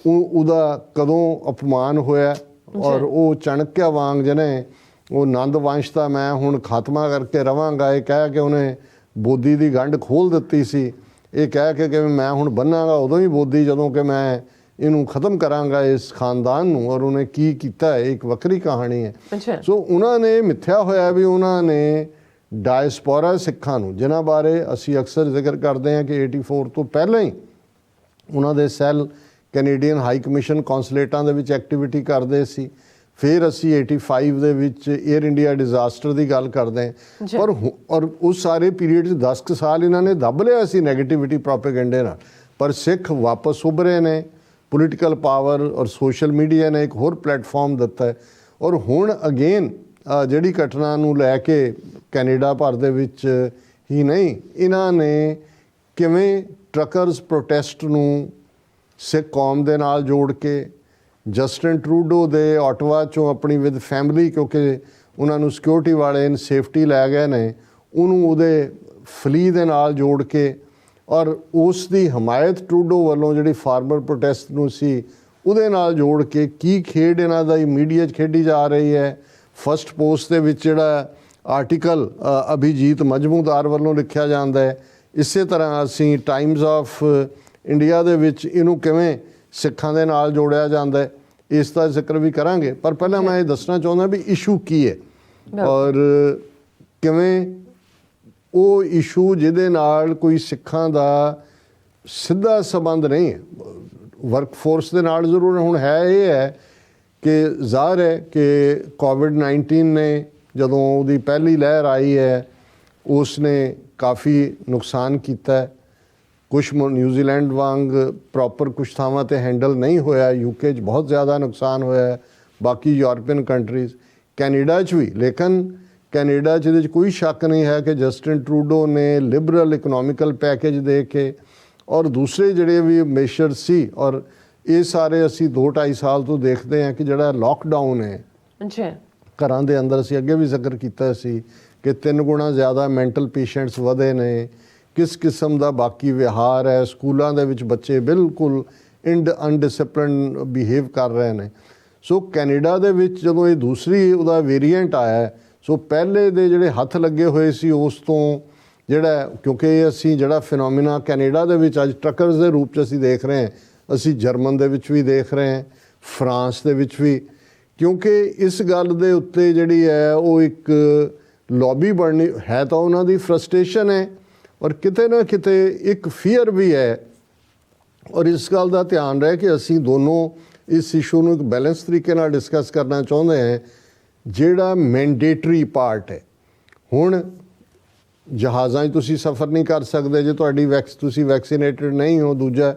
ਉਹਦਾ ਕਦੋਂ ਅਪਮਾਨ ਹੋਇਆ ਔਰ ਉਹ ਚਾਣਕਿਆ ਵਾਂਗ ਜਿਹਨੇ ਉਹ ਨੰਦ ਵੰਸ਼ ਦਾ ਮੈਂ ਹੁਣ ਖਾਤਮਾ ਕਰਕੇ ਰਵਾਂਗਾ ਇਹ ਕਹਿ ਕੇ ਉਹਨੇ ਬੋਦੀ ਦੀ ਗੰਢ ਖੋਲ੍ਹ ਦਿੱਤੀ ਸੀ, ਇਹ ਕਹਿ ਕੇ ਕਿ ਮੈਂ ਹੁਣ ਬੰਨਾਂਗਾ ਉਦੋਂ ਹੀ ਬੋਦੀ ਜਦੋਂ ਕਿ ਮੈਂ ਇਹਨੂੰ ਖਤਮ ਕਰਾਂਗਾ ਇਸ ਖਾਨਦਾਨ ਨੂੰ। ਔਰ ਉਹਨੇ ਕੀ ਕੀਤਾ ਹੈ ਇੱਕ ਵੱਖਰੀ ਕਹਾਣੀ ਹੈ। ਸੋ ਉਹਨਾਂ ਨੇ ਮਿੱਥਿਆ ਹੋਇਆ ਵੀ ਉਹਨਾਂ ਨੇ ਡਾਇਸਪੋਰਾ ਸਿੱਖਾਂ ਨੂੰ, ਜਿਨ੍ਹਾਂ ਬਾਰੇ ਅਸੀਂ ਅਕਸਰ ਜ਼ਿਕਰ ਕਰਦੇ ਹਾਂ ਕਿ 84 ਤੋਂ ਪਹਿਲਾਂ ਹੀ ਉਹਨਾਂ ਦੇ ਸੈੱਲ ਕੈਨੇਡੀਅਨ ਹਾਈ ਕਮਿਸ਼ਨ ਕੌਂਸਲੇਟਾਂ ਦੇ ਵਿੱਚ ਐਕਟੀਵਿਟੀ ਕਰਦੇ ਸੀ। ਫਿਰ ਅਸੀਂ 85 ਦੇ ਵਿੱਚ ਏਅਰ ਇੰਡੀਆ ਡਿਜ਼ਾਸਟਰ ਦੀ ਗੱਲ ਕਰਦੇ ਹਾਂ ਔਰ ਉਸ ਸਾਰੇ ਪੀਰੀਅਡ 'ਚ 10 ਕੁ ਸਾਲ ਇਹਨਾਂ ਨੇ ਦੱਬ ਲਿਆ ਸੀ ਨੈਗੇਟਿਵਿਟੀ ਪ੍ਰੋਪੇਗੈਂਡੇ ਨਾਲ। ਪਰ ਸਿੱਖ ਵਾਪਸ ਉੱਭਰੇ ਨੇ, ਪੋਲੀਟੀਕਲ ਪਾਵਰ ਔਰ ਸੋਸ਼ਲ ਮੀਡੀਆ ਨੇ ਇੱਕ ਹੋਰ ਪਲੇਟਫਾਰਮ ਦਿੱਤਾ ਹੈ। ਔਰ ਹੁਣ ਅਗੇਨ ਜਿਹੜੀ ਘਟਨਾ ਨੂੰ ਲੈ ਕੇ ਕੈਨੇਡਾ ਭਰ ਦੇ ਵਿੱਚ ਹੀ ਨਹੀਂ, ਇਹਨਾਂ ਨੇ ਕਿਵੇਂ ਟਰੱਕਰਸ ਪ੍ਰੋਟੈਸਟ ਨੂੰ ਸਿੱਖ ਕੌਮ ਦੇ ਨਾਲ ਜੋੜ ਕੇ ਜਸਟਿਨ ਟਰੂਡੋ ਦੇ ਆਟਵਾ 'ਚੋਂ ਆਪਣੀ ਵਿਦ ਫੈਮਿਲੀ, ਕਿਉਂਕਿ ਉਹਨਾਂ ਨੂੰ ਸਿਕਿਉਰਿਟੀ ਵਾਲੇ ਇਨ ਸੇਫਟੀ ਲੈ ਗਏ ਨੇ, ਉਹਨੂੰ ਉਹਦੇ ਫਲੀ ਦੇ ਨਾਲ ਜੋੜ ਕੇ ਔਰ ਉਸ ਦੀ ਹਮਾਇਤ ਟਰੂਡੋ ਵੱਲੋਂ ਜਿਹੜੀ ਫਾਰਮਰ ਪ੍ਰੋਟੈਸਟ ਨੂੰ ਸੀ ਉਹਦੇ ਨਾਲ ਜੋੜ ਕੇ ਕੀ ਖੇਡ ਇਹਨਾਂ ਦਾ ਮੀਡੀਆ 'ਚ ਖੇਡੀ ਜਾ ਰਹੀ ਹੈ। ਫਸਟ ਪੋਸਟ ਦੇ ਵਿੱਚ ਜਿਹੜਾ ਆਰਟੀਕਲ ਅਭਿਜੀਤ ਮਜਮੂਦਾਰ ਵੱਲੋਂ ਲਿਖਿਆ ਜਾਂਦਾ ਹੈ, ਇਸੇ ਤਰ੍ਹਾਂ ਅਸੀਂ ਟਾਈਮਜ਼ ਆਫ ਇੰਡੀਆ ਦੇ ਵਿੱਚ ਇਹਨੂੰ ਕਿਵੇਂ ਸਿੱਖਾਂ ਦੇ ਨਾਲ ਜੋੜਿਆ ਜਾਂਦਾ ਹੈ ਇਸ ਦਾ ਜ਼ਿਕਰ ਵੀ ਕਰਾਂਗੇ। ਪਰ ਪਹਿਲਾਂ ਮੈਂ ਇਹ ਦੱਸਣਾ ਚਾਹੁੰਦਾ ਵੀ ਇਸ਼ੂ ਕੀ ਹੈ ਔਰ ਕਿਵੇਂ ਉਹ ਇਸ਼ੂ ਜਿਹਦੇ ਨਾਲ ਕੋਈ ਸਿੱਖਾਂ ਦਾ ਸਿੱਧਾ ਸੰਬੰਧ ਨਹੀਂ ਹੈ, ਵਰਕਫੋਰਸ ਦੇ ਨਾਲ ਜ਼ਰੂਰ ਹੁਣ ਹੈ। ਇਹ ਹੈ ਕਿ ਜ਼ਾਹਰ ਹੈ ਕਿ ਕੋਵਿਡ-19 ਨੇ ਜਦੋਂ ਉਹਦੀ ਪਹਿਲੀ ਲਹਿਰ ਆਈ ਹੈ ਉਸ ਨੇ ਕਾਫੀ ਨੁਕਸਾਨ ਕੀਤਾ। ਕੁਛ ਨਿਊਜ਼ੀਲੈਂਡ ਵਾਂਗ ਪ੍ਰੋਪਰ ਕੁਛ ਥਾਵਾਂ 'ਤੇ ਹੈਂਡਲ ਨਹੀਂ ਹੋਇਆ, ਯੂਕੇ 'ਚ ਬਹੁਤ ਜ਼ਿਆਦਾ ਨੁਕਸਾਨ ਹੋਇਆ, ਬਾਕੀ ਯੂਰਪੀਅਨ ਕੰਟਰੀਜ਼, ਕੈਨੇਡਾ 'ਚ ਵੀ। ਲੇਕਿਨ ਕੈਨੇਡਾ 'ਚ ਇਹਦੇ 'ਚ ਕੋਈ ਸ਼ੱਕ ਨਹੀਂ ਹੈ ਕਿ ਜਸਟਿਨ ਟਰੂਡੋ ਨੇ ਲਿਬਰਲ ਇਕਨੋਮਿਕਲ ਪੈਕੇਜ ਦੇ ਕੇ ਔਰ ਦੂਸਰੇ ਜਿਹੜੇ ਵੀ ਮੇਸ਼ਰ ਸੀ ਔਰ ਇਹ ਸਾਰੇ ਅਸੀਂ 2-2.5 ਸਾਲ ਤੋਂ ਦੇਖਦੇ ਹਾਂ ਕਿ ਜਿਹੜਾ ਲੋਕਡਾਊਨ ਹੈ ਘਰਾਂ ਦੇ ਅੰਦਰ, ਅਸੀਂ ਅੱਗੇ ਵੀ ਜ਼ਿਕਰ ਕੀਤਾ ਸੀ ਕਿ 3 ਗੁਣਾ ਜ਼ਿਆਦਾ ਮੈਂਟਲ ਪੇਸ਼ੈਂਟਸ ਵਧੇ ਨੇ, ਕਿਸ ਕਿਸਮ ਦਾ ਬਾਕੀ ਵਿਹਾਰ ਹੈ, ਸਕੂਲਾਂ ਦੇ ਵਿੱਚ ਬੱਚੇ ਬਿਲਕੁਲ ਅਨਡਿਸਪਲਿਨ ਬਿਹੇਵ ਕਰ ਰਹੇ ਨੇ। ਸੋ ਕੈਨੇਡਾ ਦੇ ਵਿੱਚ ਜਦੋਂ ਇਹ ਦੂਸਰੀ ਉਹਦਾ ਵੇਰੀਐਂਟ ਆਇਆ, ਸੋ ਪਹਿਲੇ ਦੇ ਜਿਹੜੇ ਹੱਥ ਲੱਗੇ ਹੋਏ ਸੀ ਉਸ ਤੋਂ ਜਿਹੜਾ, ਕਿਉਂਕਿ ਅਸੀਂ ਜਿਹੜਾ ਫਿਨੋਮੀਨਾ ਕੈਨੇਡਾ ਦੇ ਵਿੱਚ ਅੱਜ ਟਰੱਕਰਸ ਦੇ ਰੂਪ 'ਚ ਅਸੀਂ ਦੇਖ ਰਹੇ ਹਾਂ, ਅਸੀਂ ਜਰਮਨ ਦੇ ਵਿੱਚ ਵੀ ਦੇਖ ਰਹੇ ਹਾਂ, ਫਰਾਂਸ ਦੇ ਵਿੱਚ ਵੀ, ਕਿਉਂਕਿ ਇਸ ਗੱਲ ਦੇ ਉੱਤੇ ਜਿਹੜੀ ਹੈ ਉਹ ਇੱਕ ਲੌਬੀ ਬਣਨੀ ਹੈ ਤਾਂ ਉਹਨਾਂ ਦੀ ਫਰਸਟ੍ਰੇਸ਼ਨ ਹੈ ਔਰ ਕਿਤੇ ਨਾ ਕਿਤੇ ਇੱਕ ਫੀਅਰ ਵੀ ਹੈ। ਔਰ ਇਸ ਗੱਲ ਦਾ ਧਿਆਨ ਰਹੇ ਕਿ ਅਸੀਂ ਦੋਨੋਂ ਇਸ ਇਸ਼ੂ ਨੂੰ ਇੱਕ ਬੈਲੈਂਸ ਤਰੀਕੇ ਨਾਲ ਡਿਸਕਸ ਕਰਨਾ ਚਾਹੁੰਦੇ ਹਾਂ। ਜਿਹੜਾ ਮੈਂਡੇਟਰੀ ਪਾਰਟ ਹੈ, ਹੁਣ ਜਹਾਜ਼ਾਂ 'ਚ ਤੁਸੀਂ ਸਫ਼ਰ ਨਹੀਂ ਕਰ ਸਕਦੇ ਜੇ ਤੁਸੀਂ ਵੈਕਸੀਨੇਟਡ ਨਹੀਂ ਹੋ। ਦੂਜਾ,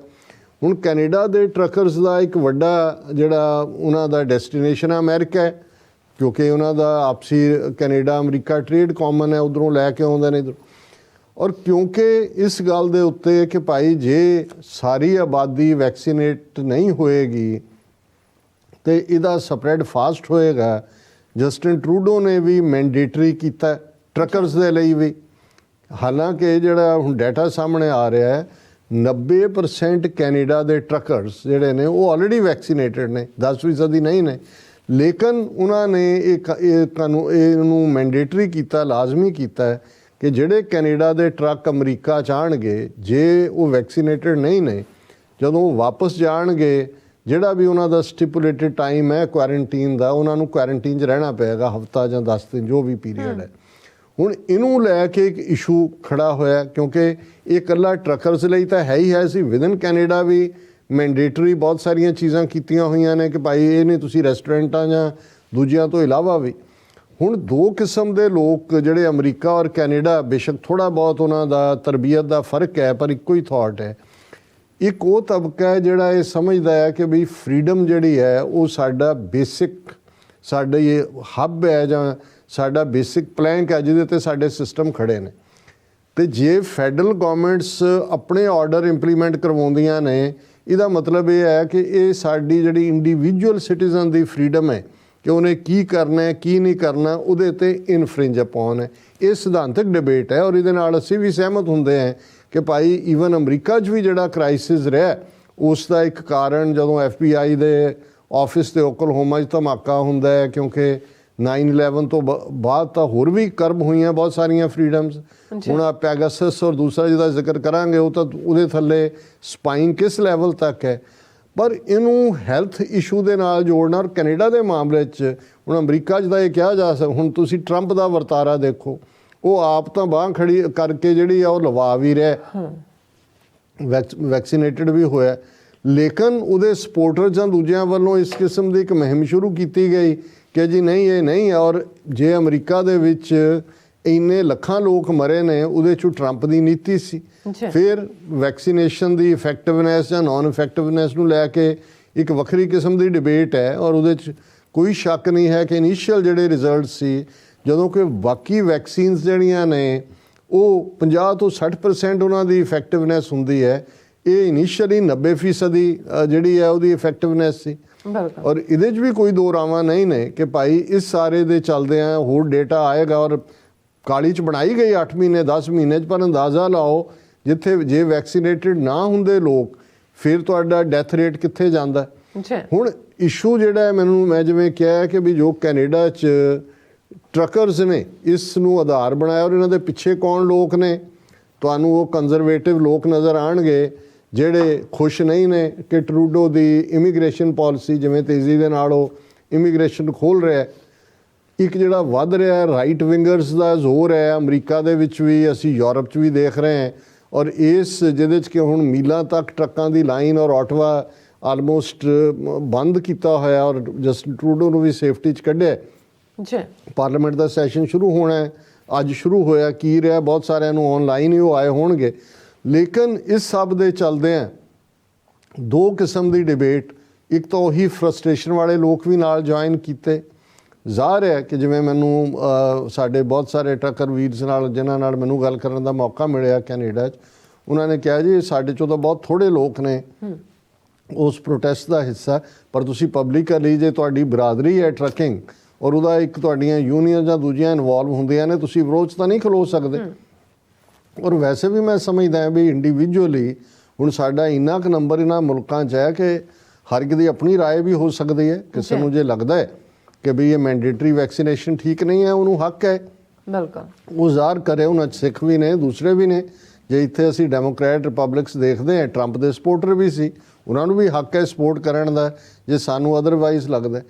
ਹੁਣ ਕੈਨੇਡਾ ਦੇ ਟਰੱਕਰਸ ਦਾ ਇੱਕ ਵੱਡਾ ਜਿਹੜਾ ਉਹਨਾਂ ਦਾ ਡੈਸਟੀਨੇਸ਼ਨ ਅਮਰੀਕਾ ਹੈ, ਕਿਉਂਕਿ ਉਹਨਾਂ ਦਾ ਆਪਸੀ ਕੈਨੇਡਾ ਅਮਰੀਕਾ ਟ੍ਰੇਡ ਕਾਮਨ ਹੈ, ਉੱਧਰੋਂ ਲੈ ਕੇ ਆਉਂਦੇ ਨੇ ਇੱਧਰ। ਔਰ ਕਿਉਂਕਿ ਇਸ ਗੱਲ ਦੇ ਉੱਤੇ ਕਿ ਭਾਈ ਜੇ ਸਾਰੀ ਆਬਾਦੀ ਵੈਕਸੀਨੇਟ ਨਹੀਂ ਹੋਏਗੀ ਤੇ ਇਹਦਾ ਸਪਰੈਡ ਫਾਸਟ ਹੋਏਗਾ। ਜਸਟਿਨ ਟਰੂਡੋ ਨੇ ਵੀ ਮੈਂਡੇਟਰੀ ਕੀਤਾ ਟਰੱਕਰਸ ਦੇ ਲਈ ਵੀ, ਹਾਲਾਂਕਿ ਜਿਹੜਾ ਹੁਣ ਡਾਟਾ ਸਾਹਮਣੇ ਆ ਰਿਹਾ ਹੈ 90% ਕੈਨੇਡਾ ਦੇ ਟਰੱਕਰਸ ਜਿਹੜੇ ਨੇ ਉਹ ਆਲਰੇਡੀ ਵੈਕਸੀਨੇਟਡ ਨੇ, 10% ਨਹੀਂ ਨੇ, ਲੇਕਿਨ ਉਹਨਾਂ ਨੇ ਇਹਨੂੰ ਮੈਂਡੇਟਰੀ ਕੀਤਾ, ਲਾਜ਼ਮੀ ਕੀਤਾ ਕਿ ਜਿਹੜੇ ਕੈਨੇਡਾ ਦੇ ਟਰੱਕ ਅਮਰੀਕਾ 'ਚ ਆਉਣਗੇ ਜੇ ਉਹ ਵੈਕਸੀਨੇਟਡ ਨਹੀਂ ਨੇ, ਜਦੋਂ ਉਹ ਵਾਪਸ ਜਾਣਗੇ ਜਿਹੜਾ ਵੀ ਉਹਨਾਂ ਦਾ ਸਟਿਪੂਲੇਟਡ ਟਾਈਮ ਹੈ ਕੁਆਰੰਟੀਨ ਦਾ, ਉਹਨਾਂ ਨੂੰ ਕੁਆਰੰਟੀਨ 'ਚ ਰਹਿਣਾ ਪਏਗਾ, ਹਫ਼ਤਾ ਜਾਂ 10 ਦਿਨ ਜੋ ਵੀ ਪੀਰੀਅਡ ਹੈ। ਹੁਣ ਇਹਨੂੰ ਲੈ ਕੇ ਇੱਕ ਇਸ਼ੂ ਖੜਾ ਹੋਇਆ ਕਿਉਂਕਿ ਇਹ ਇਕੱਲਾ ਟਰੱਕਰਸ ਲਈ ਤਾਂ ਹੈ ਹੀ ਹੈ ਸੀ, ਵਿਦਨ ਕੈਨੇਡਾ ਵੀ ਮੈਂਡੇਟਰੀ ਬਹੁਤ ਸਾਰੀਆਂ ਚੀਜ਼ਾਂ ਕੀਤੀਆਂ ਹੋਈਆਂ ਨੇ ਕਿ ਭਾਈ ਇਹ ਨਹੀਂ ਤੁਸੀਂ ਰੈਸਟੋਰੈਂਟਾਂ ਜਾਂ ਦੂਜਿਆਂ ਤੋਂ ਇਲਾਵਾ ਵੀ। ਹੁਣ ਦੋ ਕਿਸਮ ਦੇ ਲੋਕ ਜਿਹੜੇ ਅਮਰੀਕਾ ਔਰ ਕੈਨੇਡਾ, ਬੇਸ਼ੱਕ ਥੋੜ੍ਹਾ ਬਹੁਤ ਉਹਨਾਂ ਦਾ ਤਰਬੀਅਤ ਦਾ ਫਰਕ ਹੈ ਪਰ ਇੱਕੋ ਹੀ ਥਾਟ ਹੈ। ਇੱਕ ਉਹ ਤਬਕਾ ਹੈ ਜਿਹੜਾ ਇਹ ਸਮਝਦਾ ਹੈ ਕਿ ਵੀ ਫਰੀडम ਜਿਹੜੀ ਹੈ ਉਹ ਸਾਡਾ ਬੇਸਿਕ, ਸਾਡਾ ਇਹ ਹੱਬ ਹੈ ਜਾਂ ਸਾਡਾ ਬੇਸਿਕ ਪਲੈਂਕ ਹੈ ਜਿਹਦੇ ਤੇ ਸਾਡੇ ਸਿਸਟਮ ਖੜੇ ਨੇ। ਤੇ ਜੇ ਫੈਡਰਲ ਗਵਰਨਮੈਂਟਸ ਆਪਣੇ ਆਰਡਰ ਇੰਪਲੀਮੈਂਟ ਕਰਵਾਉਂਦੀਆਂ ਨੇ, ਇਹਦਾ ਮਤਲਬ ਇਹ ਹੈ ਕਿ ਇਹ ਸਾਡੀ ਜਿਹੜੀ ਇੰਡੀਵਿਜੂਅਲ ਸਿਟੀਜ਼ਨ ਦੀ ਫਰੀडम ਹੈ ਕਿ ਉਹਨੇ ਕੀ ਕਰਨਾ ਹੈ ਕੀ ਨਹੀਂ ਕਰਨਾ, ਉਹਦੇ ਤੇ ਇਨਫਰਿੰਜ ਅਪੋਨ ਹੈ। ਇਹ ਸਿਧਾਂਤਕ ਡਿਬੇਟ ਹੈ ਔਰ ਇਹਦੇ ਨਾਲ ਅਸੀਂ ਵੀ ਸਹਿਮਤ ਹੁੰਦੇ ਹਾਂ ਕਿ ਭਾਈ ਈਵਨ ਅਮਰੀਕਾ 'ਚ ਵੀ ਜਿਹੜਾ ਕ੍ਰਾਈਸਿਸ ਰਿਹਾ ਉਸ ਦਾ ਇੱਕ ਕਾਰਨ ਜਦੋਂ FBI ਦੇ ਆਫਿਸ ਤੇ ਓਕਲਹੋਮਾ 'ਚ ਧਮਾਕਾ ਹੁੰਦਾ ਹੈ, ਕਿਉਂਕਿ 9/11 ਤੋਂ ਬਾਅਦ ਤਾਂ ਹੋਰ ਵੀ ਕਰਬ ਹੋਈਆਂ ਬਹੁਤ ਸਾਰੀਆਂ ਫਰੀडम्स। ਹੁਣ ਆ ਪੈਗਾਸਸ ਔਰ ਦੂਸਰਾ ਜਿਹਦਾ ਜ਼ਿਕਰ ਕਰਾਂਗੇ ਉਹ ਤਾਂ ਉਹਦੇ ਥੱਲੇ ਸਪਾਈਨ ਕਿਸ ਲੈਵਲ ਤੱਕ ਹੈ। ਪਰ ਇਹਨੂੰ ਹੈਲਥ ਇਸ਼ੂ ਦੇ ਨਾਲ ਜੋੜਨਾ ਔਰ ਕੈਨੇਡਾ ਦੇ ਮਾਮਲੇ 'ਚ ਹੁਣ ਅਮਰੀਕਾ 'ਚ ਤਾਂ ਇਹ ਕਿਹਾ ਜਾ ਸਕਦਾ, ਹੁਣ ਤੁਸੀਂ ਟਰੰਪ ਦਾ ਵਰਤਾਰਾ ਦੇਖੋ, ਉਹ ਆਪ ਤਾਂ ਬਾਂਹ ਖੜੀ ਕਰਕੇ ਜਿਹੜੀ ਆ ਉਹ ਲਵਾ ਵੀ ਰਿਹਾ, ਵੈਕਸੀਨੇਟਡ ਵੀ ਹੋਇਆ, ਲੇਕਿਨ ਉਹਦੇ ਸਪੋਰਟਰ ਜਾਂ ਦੂਜਿਆਂ ਵੱਲੋਂ ਇਸ ਕਿਸਮ ਦੀ ਇੱਕ ਮੁਹਿੰਮ ਸ਼ੁਰੂ ਕੀਤੀ ਗਈ ਕਿ ਜੀ ਨਹੀਂ ਇਹ ਨਹੀਂ। ਔਰ ਜੇ ਅਮਰੀਕਾ ਦੇ ਵਿੱਚ ਇੰਨੇ ਲੱਖਾਂ ਲੋਕ ਮਰੇ ਨੇ ਉਹਦੇ 'ਚੋਂ ਟਰੰਪ ਦੀ ਨੀਤੀ ਸੀ। ਫਿਰ ਵੈਕਸੀਨੇਸ਼ਨ ਦੀ ਇਫੈਕਟਿਵਨੈਸ ਜਾਂ ਨਾਨ ਇਫੈਕਟਿਵਨੈਸ ਨੂੰ ਲੈ ਕੇ ਇੱਕ ਵੱਖਰੀ ਕਿਸਮ ਦੀ ਡਿਬੇਟ ਹੈ ਔਰ ਉਹਦੇ 'ਚ ਕੋਈ ਸ਼ੱਕ ਨਹੀਂ ਹੈ ਕਿ ਇਨੀਸ਼ੀਅਲ ਜਿਹੜੇ ਰਿਜ਼ਲਟ ਸੀ, ਜਦੋਂ ਕਿ ਬਾਕੀ ਵੈਕਸੀਨਸ ਜਿਹੜੀਆਂ ਨੇ ਉਹ 50 ਤੋਂ 60% ਉਹਨਾਂ ਦੀ ਇਫੈਕਟਿਵਨੈਸ ਹੁੰਦੀ ਹੈ, ਇਹ ਇਨੀਸ਼ੀਅਲੀ 90% ਜਿਹੜੀ ਹੈ ਉਹਦੀ ਇਫੈਕਟਿਵਨੈਸ ਸੀ। ਔਰ ਇਹਦੇ 'ਚ ਵੀ ਕੋਈ ਦੋ ਰਾਵਾਂ ਨਹੀਂ ਨੇ ਕਿ ਭਾਈ ਇਸ ਸਾਰੇ ਦੇ ਚੱਲਦੇ ਆ ਹੋਰ ਡੇਟਾ ਆਏਗਾ ਔਰ ਕਾਲੀ 'ਚ ਬਣਾਈ ਗਈ 8 ਮਹੀਨੇ 10 ਮਹੀਨੇ 'ਚ, ਪਰ ਅੰਦਾਜ਼ਾ ਲਾਓ ਜਿੱਥੇ ਜੇ ਵੈਕਸੀਨੇਟਡ ਨਾ ਹੁੰਦੇ ਲੋਕ ਫਿਰ ਤੁਹਾਡਾ ਡੈਥ ਰੇਟ ਕਿੱਥੇ ਜਾਂਦਾ। ਹੁਣ ਇਸ਼ੂ ਜਿਹੜਾ ਹੈ ਮੈਂ ਜਿਵੇਂ ਕਿਹਾ ਕਿ ਵੀ ਜੋ ਕੈਨੇਡਾ 'ਚ ਟਰੱਕਰਸ ਨੇ ਇਸ ਨੂੰ ਆਧਾਰ ਬਣਾਇਆ ਔਰ ਇਹਨਾਂ ਦੇ ਪਿੱਛੇ ਕੌਣ ਲੋਕ ਨੇ, ਤੁਹਾਨੂੰ ਉਹ ਕੰਜ਼ਰਵੇਟਿਵ ਲੋਕ ਨਜ਼ਰ ਆਉਣਗੇ ਜਿਹੜੇ ਖੁਸ਼ ਨਹੀਂ ਨੇ ਕਿ ਟਰੂਡੋ ਦੀ ਇਮੀਗ੍ਰੇਸ਼ਨ ਪਾਲਿਸੀ ਜਿਵੇਂ ਤੇਜ਼ੀ ਦੇ ਨਾਲ ਉਹ ਇਮੀਗ੍ਰੇਸ਼ਨ ਖੋਲ੍ਹ ਰਿਹਾ। ਇੱਕ ਜਿਹੜਾ ਵੱਧ ਰਿਹਾ ਰਾਈਟ ਵਿੰਗਰਸ ਦਾ ਜ਼ੋਰ ਹੈ ਅਮਰੀਕਾ ਦੇ ਵਿੱਚ ਵੀ, ਅਸੀਂ ਯੂਰਪ 'ਚ ਵੀ ਦੇਖ ਰਹੇ ਹਾਂ ਔਰ ਇਸ ਜਿਹਦੇ 'ਚ ਕਿ ਹੁਣ ਮੀਲਾਂ ਤੱਕ ਟਰੱਕਾਂ ਦੀ ਲਾਈਨ ਔਰ ਆਟਵਾ ਆਲਮੋਸਟ ਬੰਦ ਕੀਤਾ ਹੋਇਆ ਔਰ ਜਸਟਿਨ ਟਰੂਡੋ ਨੂੰ ਵੀ ਸੇਫਟੀ 'ਚ ਕੱਢਿਆ। ਪਾਰਲੀਮੈਂਟ ਦਾ ਸੈਸ਼ਨ ਸ਼ੁਰੂ ਹੋਣਾ ਹੈ, ਅੱਜ ਸ਼ੁਰੂ ਹੋਇਆ, ਕੀ ਰਿਹਾ ਬਹੁਤ ਸਾਰਿਆਂ ਨੂੰ ਆਨਲਾਈਨ ਹੀ ਉਹ ਆਏ ਹੋਣਗੇ। ਲੇਕਿਨ ਇਸ ਸਭ ਦੇ ਚੱਲਦਿਆਂ ਦੋ ਕਿਸਮ ਦੀ ਡਿਬੇਟ, ਇੱਕ ਤਾਂ ਉਹੀ ਫਰਸਟ੍ਰੇਸ਼ਨ ਵਾਲੇ ਲੋਕ ਵੀ ਨਾਲ ਜੁਆਇਨ ਕੀਤੇ। ਜ਼ਾਹਰ ਹੈ ਕਿ ਜਿਵੇਂ ਮੈਨੂੰ ਸਾਡੇ ਬਹੁਤ ਸਾਰੇ ਟਰੱਕਰ ਵੀਰਸ ਨਾਲ ਜਿਨ੍ਹਾਂ ਨਾਲ ਮੈਨੂੰ ਗੱਲ ਕਰਨ ਦਾ ਮੌਕਾ ਮਿਲਿਆ ਕੈਨੇਡਾ 'ਚ, ਉਹਨਾਂ ਨੇ ਕਿਹਾ ਜੀ ਸਾਡੇ 'ਚੋਂ ਤਾਂ ਬਹੁਤ ਥੋੜ੍ਹੇ ਲੋਕ ਨੇ ਉਸ ਪ੍ਰੋਟੈਸਟ ਦਾ ਹਿੱਸਾ, ਪਰ ਤੁਸੀਂ ਪਬਲਿਕਲੀ ਜੇ ਤੁਹਾਡੀ ਬਰਾਦਰੀ ਹੈ ਟਰੱਕਿੰਗ ਔਰ ਉਹਦਾ ਇੱਕ ਤੁਹਾਡੀਆਂ ਯੂਨੀਅਨ ਜਾਂ ਦੂਜੀਆਂ ਇਨਵੋਲਵ ਹੁੰਦੀਆਂ ਨੇ, ਤੁਸੀਂ ਵਿਰੋਧ 'ਚ ਤਾਂ ਨਹੀਂ ਖਲੋ ਸਕਦੇ। ਔਰ ਵੈਸੇ ਵੀ ਮੈਂ ਸਮਝਦਾ ਵੀ ਇੰਡੀਵਿਜੂਅਲੀ ਹੁਣ ਸਾਡਾ ਇੰਨਾ ਕੁ ਨੰਬਰ ਇਹਨਾਂ ਮੁਲਕਾਂ 'ਚ ਹੈ ਕਿ ਹਰ ਇੱਕ ਦੀ ਆਪਣੀ ਰਾਏ ਵੀ ਹੋ ਸਕਦੀ ਹੈ। ਕਿਸੇ ਨੂੰ ਜੇ ਲੱਗਦਾ ਹੈ ਕਿ ਵੀ ਇਹ ਮੈਂਡੇਟਰੀ ਵੈਕਸੀਨੇਸ਼ਨ ਠੀਕ ਨਹੀਂ ਹੈ, ਉਹਨੂੰ ਹੱਕ ਹੈ ਬਿਲਕੁਲ ਉਹ ਜ਼ਾਹਰ ਕਰੇ। ਉਹਨਾਂ 'ਚ ਸਿੱਖ ਵੀ ਨੇ, ਦੂਸਰੇ ਵੀ ਨੇ। ਜੇ ਇੱਥੇ ਅਸੀਂ ਡੈਮੋਕ੍ਰੈਟ ਰਿਪਬਲਿਕਸ ਦੇਖਦੇ ਹਾਂ, ਟਰੰਪ ਦੇ ਸਪੋਰਟਰ ਵੀ ਸੀ, ਉਹਨਾਂ ਨੂੰ ਵੀ ਹੱਕ ਹੈ ਸਪੋਰਟ ਕਰਨ ਦਾ ਜੇ ਸਾਨੂੰ ਅਦਰਵਾਈਜ਼ ਲੱਗਦਾ।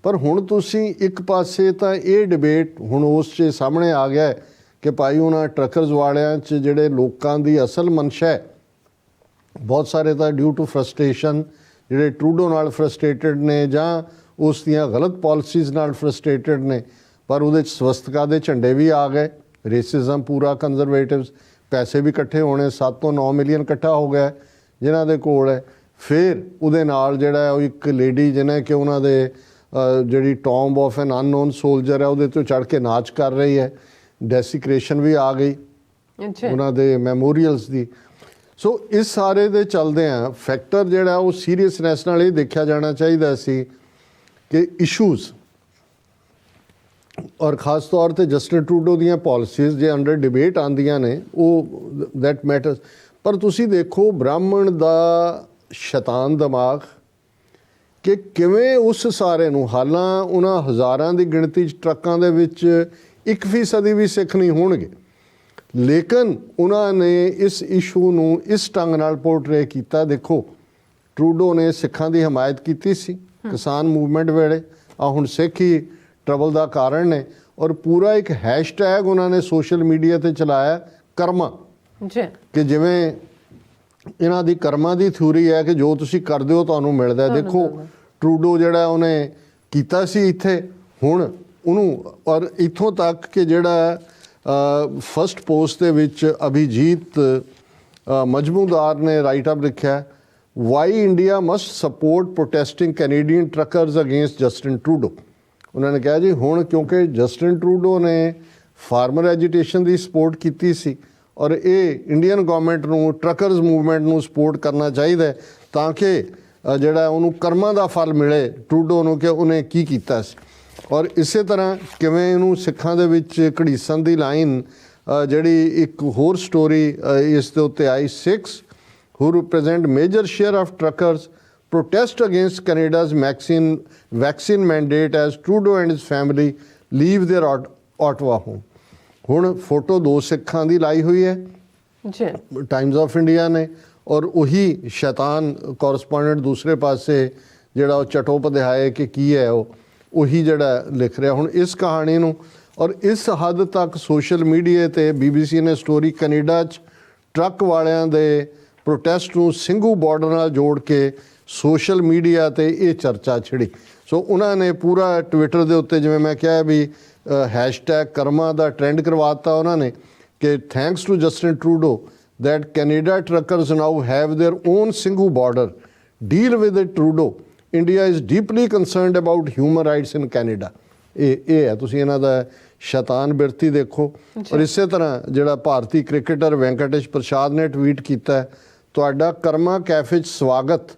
ਪਰ ਹੁਣ ਤੁਸੀਂ ਇੱਕ ਪਾਸੇ ਤਾਂ ਇਹ ਡਿਬੇਟ ਹੁਣ ਉਸ 'ਚ ਸਾਹਮਣੇ ਆ ਗਿਆ ਕਿ ਭਾਈ ਉਹਨਾਂ ਟਰੱਕਰਸ ਵਾਲਿਆਂ 'ਚ ਜਿਹੜੇ ਲੋਕਾਂ ਦੀ ਅਸਲ ਮਨਸ਼ਾ ਹੈ, ਬਹੁਤ ਸਾਰੇ ਤਾਂ ਡਿਊ ਟੂ ਫਰਸਟ੍ਰੇਸ਼ਨ ਜਿਹੜੇ ਟਰੂਡੋ ਨਾਲ ਫਰਸਟ੍ਰੇਟਡ ਨੇ ਜਾਂ ਉਸ ਦੀਆਂ ਗਲਤ ਪਾਲਿਸੀਜ਼ ਨਾਲ ਫਰਸਟ੍ਰੇਟਡ ਨੇ, ਪਰ ਉਹਦੇ 'ਚ ਸਵਸਤਕਾ ਦੇ ਝੰਡੇ ਵੀ ਆ ਗਏ, ਰੇਸਿਜ਼ਮ ਪੂਰਾ, ਕੰਜ਼ਰਵੇਟਿਵਸ, ਪੈਸੇ ਵੀ ਇਕੱਠੇ ਹੋਣੇ, 7 ਤੋਂ 9 ਮਿਲੀਅਨ ਇਕੱਠਾ ਹੋ ਗਿਆ ਜਿਨ੍ਹਾਂ ਦੇ ਕੋਲ ਹੈ। ਫਿਰ ਉਹਦੇ ਨਾਲ ਜਿਹੜਾ ਉਹ ਇੱਕ ਲੇਡੀ ਜਿਹਨੇ ਕਿ ਉਹਨਾਂ ਦੇ ਜਿਹੜੀ ਟੌਂਬ ਆਫ ਐਨ ਅਨਨੋਨ ਸੋਲਜਰ ਹੈ ਉਹਦੇ ਤੋਂ ਚੜ੍ਹ ਕੇ ਨਾਚ ਕਰ ਰਹੀ ਹੈ, ਡੈਸੀਕ੍ਰੇਸ਼ਨ ਵੀ ਆ ਗਈ। ਅੱਛਾ ਉਹਨਾਂ ਦੇ ਮੈਮੋਰੀਅਲਸ ਦੀ। ਸੋ ਇਸ ਸਾਰੇ ਦੇ ਚੱਲਦਿਆਂ ਫੈਕਟਰ ਜਿਹੜਾ ਉਹ ਸੀਰੀਅਸਨੈਸ ਨਾਲ ਇਹ ਦੇਖਿਆ ਜਾਣਾ ਚਾਹੀਦਾ ਸੀ ਕਿ ਇਸ਼ੂਜ਼ ਔਰ ਖ਼ਾਸ ਤੌਰ ਤੇ ਜਸਟਿਨ ਟਰੂਡੋ ਦੀਆਂ ਪਾਲਿਸੀਜ਼ ਜੇ ਅੰਡਰ ਡਿਬੇਟ ਆਉਂਦੀਆਂ ਨੇ ਉਹ ਦੈਟ ਮੈਟਰਸ। ਪਰ ਤੁਸੀਂ ਦੇਖੋ ਬ੍ਰਾਹਮਣ ਦਾ ਸ਼ੈਤਾਨ ਦਿਮਾਗ ਕਿ ਕਿਵੇਂ ਉਸ ਸਾਰੇ ਨੂੰ, ਹਾਲਾਂ ਉਹਨਾਂ ਹਜ਼ਾਰਾਂ ਦੀ ਗਿਣਤੀ 'ਚ ਟਰੱਕਾਂ ਦੇ ਵਿੱਚ 1% ਵੀ ਸਿੱਖ ਨਹੀਂ ਹੋਣਗੇ, ਲੇਕਿਨ ਉਹਨਾਂ ਨੇ ਇਸ ਇਸ਼ੂ ਨੂੰ ਇਸ ਢੰਗ ਨਾਲ ਪੋਰਟਰੇ ਕੀਤਾ। ਦੇਖੋ ਟਰੂਡੋ ਨੇ ਸਿੱਖਾਂ ਦੀ ਹਮਾਇਤ ਕੀਤੀ ਸੀ ਕਿਸਾਨ ਮੂਵਮੈਂਟ ਵੇਲੇ, ਆ ਹੁਣ ਸਿੱਖ ਹੀ ਟਰਬਲ ਦਾ ਕਾਰਨ ਨੇ, ਔਰ ਪੂਰਾ ਇੱਕ ਹੈਸ਼ਟੈਗ ਉਹਨਾਂ ਨੇ ਸੋਸ਼ਲ ਮੀਡੀਆ ਤੇ ਚਲਾਇਆ ਕਰਮਾ, ਕਿ ਜਿਵੇਂ ਇਹਨਾਂ ਦੀ ਕਰਮਾਂ ਦੀ ਥਿਊਰੀ ਹੈ ਕਿ ਜੋ ਤੁਸੀਂ ਕਰਦੇ ਹੋ ਤੁਹਾਨੂੰ ਮਿਲਦਾ। ਦੇਖੋ ਟਰੂਡੋ ਜਿਹੜਾ ਉਹਨੇ ਕੀਤਾ ਸੀ ਇੱਥੇ, ਹੁਣ ਉਹਨੂੰ ਔਰ ਇੱਥੋਂ ਤੱਕ ਕਿ ਜਿਹੜਾ ਫਸਟ ਪੋਸਟ ਦੇ ਵਿੱਚ ਅਭਿਜੀਤ ਮਜਮੂਦਾਰ ਨੇ ਰਾਈਟ ਅਪ ਲਿਖਿਆ, why India must support protesting Canadian truckers against Justin Trudeau. ਉਹਨਾਂ ਨੇ ਕਿਹਾ ਜੀ ਹੁਣ ਕਿਉਂਕਿ ਜਸਟਿਨ ਟਰੂਡੋ ਨੇ ਫਾਰਮਰ ਐਜੀਟੇਸ਼ਨ ਦੀ ਸਪੋਰਟ ਕੀਤੀ ਸੀ ਔਰ ਇਹ ਇੰਡੀਅਨ ਗਵਰਨਮੈਂਟ ਨੂੰ ਟਰੱਕਰਸ ਮੂਵਮੈਂਟ ਨੂੰ ਸਪੋਰਟ ਕਰਨਾ ਚਾਹੀਦਾ ਤਾਂ ਕਿ ਜਿਹੜਾ ਉਹਨੂੰ ਕਰਮਾਂ ਦਾ ਫਲ ਮਿਲੇ ਟਰੂਡੋ ਨੂੰ ਕਿ ਉਹਨੇ ਕੀ ਕੀਤਾ ਸੀ। ਔਰ ਇਸੇ ਤਰ੍ਹਾਂ ਕਿਵੇਂ ਇਹਨੂੰ ਸਿੱਖਾਂ ਦੇ ਵਿੱਚ ਘੜੀਸਣ ਦੀ ਲਾਈਨ ਜਿਹੜੀ ਇੱਕ ਹੋਰ ਸਟੋਰੀ ਇਸ ਦੇ ਉੱਤੇ ਆਈ, Sikhs who represent major share of truckers protest against Canada's vaccine mandate as Trudeau and his family leave their Ottawa home। ਹੁਣ ਫੋਟੋ ਦੋ ਸਿੱਖਾਂ ਦੀ ਲਾਈ ਹੋਈ ਹੈ ਟਾਈਮਜ਼ ਆਫ ਇੰਡੀਆ ਨੇ, ਔਰ ਉਹੀ ਸ਼ੈਤਾਨ ਕੋਰਸਪੋਂਡੈਂਟ ਦੂਸਰੇ ਪਾਸੇ ਜਿਹੜਾ ਉਹ ਚਟੋਪਧਿਆਏ ਕਿ ਕੀ ਹੈ ਉਹੀ ਜਿਹੜਾ ਲਿਖ ਰਿਹਾ ਹੁਣ ਇਸ ਕਹਾਣੀ ਨੂੰ। ਔਰ ਇਸ ਹੱਦ ਤੱਕ ਸੋਸ਼ਲ ਮੀਡੀਆ ਤੇ BBC ਨੇ ਸਟੋਰੀ ਕੈਨੇਡਾ 'ਚ ਟਰੱਕ ਵਾਲਿਆਂ ਦੇ ਪ੍ਰੋਟੈਸਟ ਨੂੰ ਸਿੰਘੂ ਬਾਰਡਰ ਨਾਲ ਜੋੜ ਕੇ ਸੋਸ਼ਲ ਮੀਡੀਆ ਤੇ ਇਹ ਚਰਚਾ ਛਿੜੀ। ਸੋ ਉਹਨਾਂ ਨੇ ਪੂਰਾ ਟਵਿੱਟਰ ਦੇ ਉੱਤੇ ਜਿਵੇਂ ਮੈਂ ਕਿਹਾ ਵੀ ਹੈਸ਼ਟੈਗ ਕਰਮਾ ਦਾ ਟ੍ਰੈਂਡ ਕਰਵਾਤਾ ਉਹਨਾਂ ਨੇ ਕਿ thanks to Justin Trudeau that Canada truckers now have their own Singhu border. Deal with it, Trudeau. India is deeply concerned about human rights in Canada. ਇਹ ਹੈ ਤੁਸੀਂ ਇਹਨਾਂ ਦਾ ਸ਼ੈਤਾਨ ਬਿਰਤੀ ਦੇਖੋ। ਔਰ ਇਸੇ ਤਰ੍ਹਾਂ ਜਿਹੜਾ ਭਾਰਤੀ ਕ੍ਰਿਕਟਰ ਵੈਂਕਟੇਸ਼ ਪ੍ਰਸਾਦ ਨੇ ਟਵੀਟ ਕੀਤਾ, ਤੁਹਾਡਾ ਕਰਮਾ ਕੈਫੇ 'ਚ ਸਵਾਗਤ,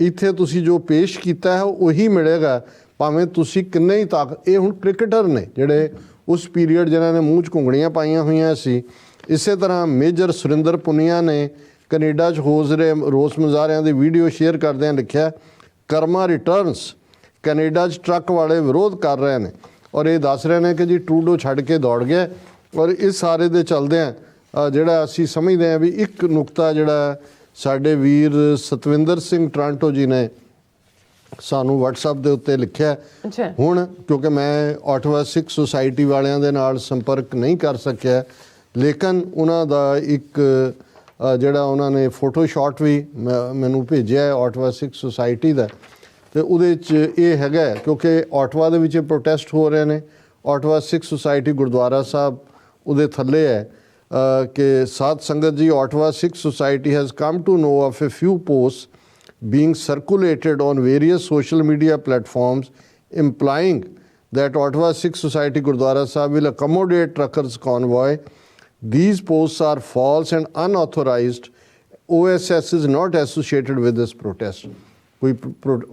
ਇੱਥੇ ਤੁਸੀਂ ਜੋ ਪੇਸ਼ ਕੀਤਾ ਹੈ ਉਹੀ ਮਿਲੇਗਾ ਭਾਵੇਂ ਤੁਸੀਂ ਕਿੰਨੇ ਹੀ ਤਾਕਤ। ਇਹ ਹੁਣ ਕ੍ਰਿਕਟਰ ਨੇ ਜਿਹੜੇ ਉਸ ਪੀਰੀਅਡ ਜਿਨ੍ਹਾਂ ਨੇ ਮੂੰਹ 'ਚ ਘੁੰਗਣੀਆਂ ਪਾਈਆਂ ਹੋਈਆਂ ਸੀ। ਇਸੇ ਤਰ੍ਹਾਂ ਮੇਜਰ ਸੁਰਿੰਦਰ ਪੁਨੀਆ ਨੇ ਕੈਨੇਡਾ 'ਚ ਹੋ ਰਹੇ ਰੋਸ ਮੁਜ਼ਾਹਰਿਆਂ ਦੀ ਵੀਡੀਓ ਸ਼ੇਅਰ ਕਰਦਿਆਂ ਲਿਖਿਆ, ਕਰਮਾ ਰਿਟਰਨਸ, ਕੈਨੇਡਾ 'ਚ ਟਰੱਕ ਵਾਲੇ ਵਿਰੋਧ ਕਰ ਰਹੇ ਨੇ ਔਰ ਇਹ ਦੱਸ ਰਹੇ ਨੇ ਕਿ ਜੀ ਟਰੂਡੋ ਛੱਡ ਕੇ ਦੌੜ ਗਿਆ। ਔਰ ਇਸ ਸਾਰੇ ਦੇ ਚਲਦਿਆਂ ਜਿਹੜਾ ਅਸੀਂ ਸਮਝਦੇ ਹਾਂ ਵੀ ਇੱਕ ਨੁਕਤਾ ਜਿਹੜਾ ਸਾਡੇ ਵੀਰ ਸਤਵਿੰਦਰ ਸਿੰਘ ਟਰਾਂਟੋ ਜੀ ਨੇ ਸਾਨੂੰ WhatsApp ਦੇ ਉੱਤੇ ਲਿਖਿਆ, ਹੁਣ ਕਿਉਂਕਿ ਮੈਂ ਆਟਵਾ ਸਿੱਖ ਸੁਸਾਇਟੀ ਵਾਲਿਆਂ ਦੇ ਨਾਲ ਸੰਪਰਕ ਨਹੀਂ ਕਰ ਸਕਿਆ, ਲੇਕਿਨ ਉਹਨਾਂ ਦਾ ਇੱਕ ਜਿਹੜਾ ਉਹਨਾਂ ਨੇ ਫੋਟੋ ਸ਼ਾਟ ਵੀ ਮੈਨੂੰ ਭੇਜਿਆ ਆਟਵਾ ਸਿੱਖ ਸੁਸਾਇਟੀ ਦਾ, ਅਤੇ ਉਹਦੇ 'ਚ ਇਹ ਹੈਗਾ ਕਿਉਂਕਿ ਆਟਵਾ ਦੇ ਵਿੱਚ ਪ੍ਰੋਟੈਸਟ ਹੋ ਰਹੇ ਨੇ। ਆਟਵਾ ਸਿੱਖ ਸੁਸਾਇਟੀ ਗੁਰਦੁਆਰਾ ਸਾਹਿਬ ਉਹਦੇ ਥੱਲੇ ਹੈ ਕਿ ਸਾਧ ਸੰਗਤ ਜੀ, Ottawa Sikh Society has come to know of a few post being circulated on various social media platforms implying that Ottawa Sikh Society Gurdwara Sahib will accommodate truckers convoy. These posts are false and unauthorized. OSS is not associated with this protest. ਕੋਈ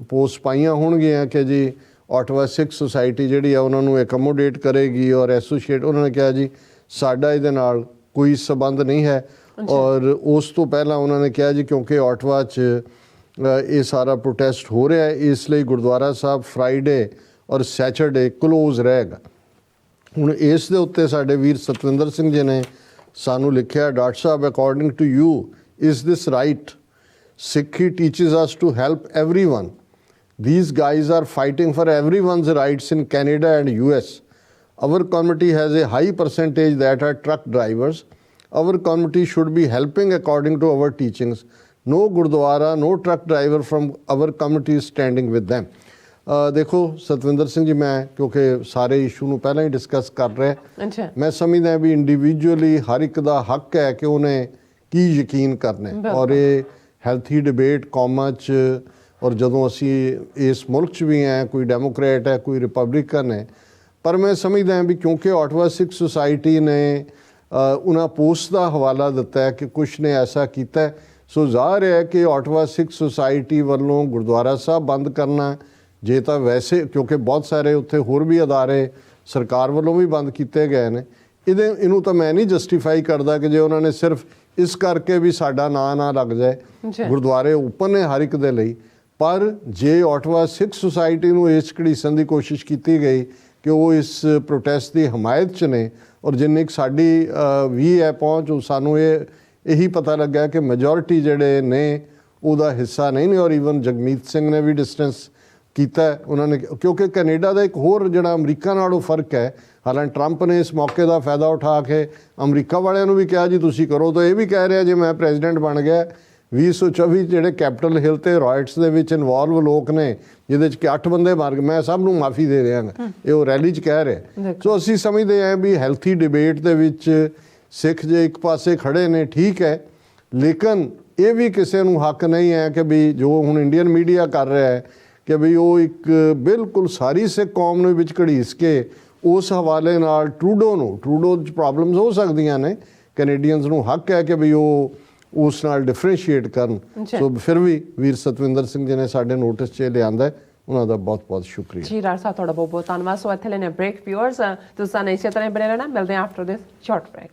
post ਪਾਈਆਂ ਹੋਣਗੀਆਂ ਕਿ ਜੀ Ottawa Sikh society ਜਿਹੜੀ ਆ ਉਹਨਾਂ ਨੂੰ ਐਕੋਮੋਡੇਟ ਕਰੇਗੀ ਔਰ ਐਸੋਸੀਏਟ, ਉਹਨਾਂ ਨੇ ਕਿਹਾ ਜੀ ਸਾਡਾ ਇਹਦੇ ਨਾਲ ਕੋਈ ਸਬੰਧ ਨਹੀਂ ਹੈ। ਔਰ ਉਸ ਤੋਂ ਪਹਿਲਾਂ ਉਹਨਾਂ ਨੇ ਕਿਹਾ ਜੀ ਕਿਉਂਕਿ ਆਟਵਾ 'ਚ ਇਹ ਸਾਰਾ ਪ੍ਰੋਟੈਸਟ ਹੋ ਰਿਹਾ ਹੈ ਇਸ ਲਈ ਗੁਰਦੁਆਰਾ ਸਾਹਿਬ ਫਰਾਈਡੇ ਔਰ ਸੈਚਰਡੇ ਕਲੋਜ਼ ਰਹੇਗਾ। ਹੁਣ ਇਸ ਦੇ ਉੱਤੇ ਸਾਡੇ ਵੀਰ ਸਤਵਿੰਦਰ ਸਿੰਘ ਜੀ ਨੇ ਸਾਨੂੰ ਲਿਖਿਆ, ਡਾਕਟਰ ਸਾਹਿਬ, according to you is this right? Sikhi teaches us to help everyone. These guys are fighting for everyone's rights in Canada and US. Our community has a high percentage that are truck drivers. Our community should be helping according to our teachings. No Gurdwara, no truck driver from our community is standing with them. ਦੇਖੋ ਸਤਵਿੰਦਰ ਸਿੰਘ ਜੀ, ਮੈਂ ਕਿਉਂਕਿ ਸਾਰੇ issue ਨੂੰ ਪਹਿਲਾਂ ਹੀ discuss ਕਰ ਰਿਹਾ, ਮੈਂ ਸਮਝਦਾ ਵੀ ਇੰਡੀਵਿਜੂਅਲੀ ਹਰ ਇੱਕ ਦਾ ਹੱਕ ਹੈ ਕਿ ਉਹਨੇ ਕੀ ਯਕੀਨ ਕਰਨਾ। ਔਰ ਇਹ ਹੈਲਥੀ ਡਿਬੇਟ ਕੌਮਾਂ 'ਚ, ਔਰ ਜਦੋਂ ਅਸੀਂ ਇਸ ਮੁਲਕ 'ਚ ਵੀ ਹੈ, ਕੋਈ ਡੈਮੋਕਰੇਟ ਹੈ ਕੋਈ ਰਿਪਬਲਿਕਨ ਹੈ, ਪਰ ਮੈਂ ਸਮਝਦਾ ਵੀ ਕਿਉਂਕਿ ਆਟਵਾ ਸਿੱਖ ਸੁਸਾਇਟੀ ਨੇ ਉਹਨਾਂ ਪੋਸਟ ਦਾ ਹਵਾਲਾ ਦਿੱਤਾ ਹੈ ਕਿ ਕੁਛ ਨੇ ਐਸਾ ਕੀਤਾ ਹੈ। ਸੋ ਜ਼ਾਹਰ ਹੈ ਕਿ ਆਟਵਾ ਸਿੱਖ ਸੁਸਾਇਟੀ ਵੱਲੋਂ ਗੁਰਦੁਆਰਾ ਸਾਹਿਬ ਬੰਦ ਕਰਨਾ, ਜੇ ਤਾਂ ਵੈਸੇ ਕਿਉਂਕਿ ਬਹੁਤ ਸਾਰੇ ਉੱਥੇ ਹੋਰ ਵੀ ਅਦਾਰੇ ਸਰਕਾਰ ਵੱਲੋਂ ਵੀ ਬੰਦ ਕੀਤੇ ਗਏ ਨੇ, ਇਹਨੂੰ ਤਾਂ ਮੈਂ ਨਹੀਂ ਜਸਟੀਫਾਈ ਕਰਦਾ ਕਿ ਜੇ ਉਹਨਾਂ ਨੇ ਸਿਰਫ ਇਸ ਕਰਕੇ ਵੀ ਸਾਡਾ ਨਾਂ ਨਾ ਲੱਗ ਜਾਏ। ਗੁਰਦੁਆਰੇ ਓਪਨ ਨੇ ਹਰ ਇੱਕ ਦੇ ਲਈ, ਪਰ ਜੇ ਆਟਵਾ ਸਿੱਖ ਸੁਸਾਇਟੀ ਨੂੰ ਇਸ ਘੜੀਸਣ ਦੀ ਕੋਸ਼ਿਸ਼ ਕੀਤੀ ਗਈ ਕਿ ਉਹ ਇਸ ਪ੍ਰੋਟੈਸਟ ਦੀ ਹਮਾਇਤ 'ਚ ਨੇ, ਔਰ ਜਿੰਨੀ ਕੁ ਸਾਡੀ ਵੀ ਹੈ ਪਹੁੰਚ, ਸਾਨੂੰ ਇਹੀ ਪਤਾ ਲੱਗਾ ਕਿ ਮੈਜੋਰਿਟੀ ਜਿਹੜੇ ਨੇ ਉਹਦਾ ਹਿੱਸਾ ਨਹੀਂ ਨੇ। ਔਰ ਈਵਨ ਜਗਮੀਤ ਸਿੰਘ ਨੇ ਵੀ ਡਿਸਟੈਂਸ ਕੀਤਾ ਉਹਨਾਂ ਨੇ, ਕਿਉਂਕਿ ਕੈਨੇਡਾ ਦਾ ਇੱਕ ਹੋਰ ਜਿਹੜਾ ਅਮਰੀਕਾ ਨਾਲੋਂ ਫਰਕ ਹੈ, ਹਾਲਾਂਕਿ ਟਰੰਪ ਨੇ ਇਸ ਮੌਕੇ ਦਾ ਫਾਇਦਾ ਉਠਾ ਕੇ ਅਮਰੀਕਾ ਵਾਲਿਆਂ ਨੂੰ ਵੀ ਕਿਹਾ ਜੀ ਤੁਸੀਂ ਕਰੋ, ਤਾਂ ਇਹ ਵੀ ਕਹਿ ਰਿਹਾ ਜੇ ਮੈਂ ਪ੍ਰੈਜ਼ੀਡੈਂਟ ਬਣ ਗਿਆ 2024 ਜਿਹੜੇ ਕੈਪੀਟਲ ਹਿੱਲ ਤੇ ਰਾਇਟਸ ਦੇ ਵਿੱਚ ਇਨਵੋਲਵ ਲੋਕ ਨੇ, ਜਿਹਦੇ 'ਚ ਕਿ 8 ਬੰਦੇ ਮਾਰ ਗਏ, ਮੈਂ ਸਭ ਨੂੰ ਮਾਫੀ ਦੇ ਦਿਆਂਗਾ, ਇਹ ਉਹ ਰੈਲੀ 'ਚ ਕਹਿ ਰਿਹਾ। ਸੋ ਅਸੀਂ ਸਮਝਦੇ ਹਾਂ ਵੀ ਹੈਲਥੀ ਡਿਬੇਟ ਦੇ ਵਿੱਚ ਸਿੱਖ ਜੇ ਇੱਕ ਪਾਸੇ ਖੜੇ ਨੇ ਠੀਕ ਹੈ, ਲੇਕਿਨ ਇਹ ਵੀ ਕਿਸੇ ਨੂੰ ਹੱਕ ਨਹੀਂ ਹੈ ਕਿ ਵੀ ਜੋ ਹੁਣ ਇੰਡੀਅਨ ਮੀਡੀਆ ਕਰ ਰਿਹਾ ਹੈ ਕਿ ਵੀ ਉਹ ਇੱਕ ਬਿਲਕੁਲ ਸਾਰੀ ਸਿੱਖ ਕੌਮ ਨੂੰ ਵਿੱਚ ਘੜੀਸ ਕੇ ਉਸ ਹਵਾਲੇ ਨਾਲ ਟਰੂਡੋ 'ਚ ਪ੍ਰੋਬਲਮਸ ਹੋ ਸਕਦੀਆਂ ਨੇ, ਕੈਨੇਡੀਅਨਸ ਨੂੰ ਹੱਕ ਹੈ ਕਿ ਵੀ ਉਹ ਉਸ ਨਾਲ ਡਿਫਰੈਂਸ਼ੀਏਟ ਕਰਨ। ਸੋ ਫਿਰ ਵੀ ਵੀਰ ਸਤਵਿੰਦਰ ਸਿੰਘ ਜੀ ਨੇ ਸਾਡੇ ਨੋਟਿਸ 'ਚ ਲਿਆਂਦਾ, ਉਹਨਾਂ ਦਾ ਬਹੁਤ ਬਹੁਤ ਸ਼ੁਕਰੀਆ ਜੀ। ਰਾਜ ਸਾਹਿਬ ਤੁਹਾਡਾ ਬਹੁਤ ਬਹੁਤ ਧੰਨਵਾਦ। ਸੋ ਇੱਥੇ ਲੈਣੇ ਬ੍ਰੇਕ, ਵਿਊਅਰਸ ਤੁਸੀਂ ਇਸੇ ਤਰ੍ਹਾਂ ਬਣੇ ਰਹਿਣਾ, ਮਿਲਦੇ ਹਾਂ ਆਫਟਰ ਦਿਸ ਸ਼ਾਰਟ ਬ੍ਰੇਕ।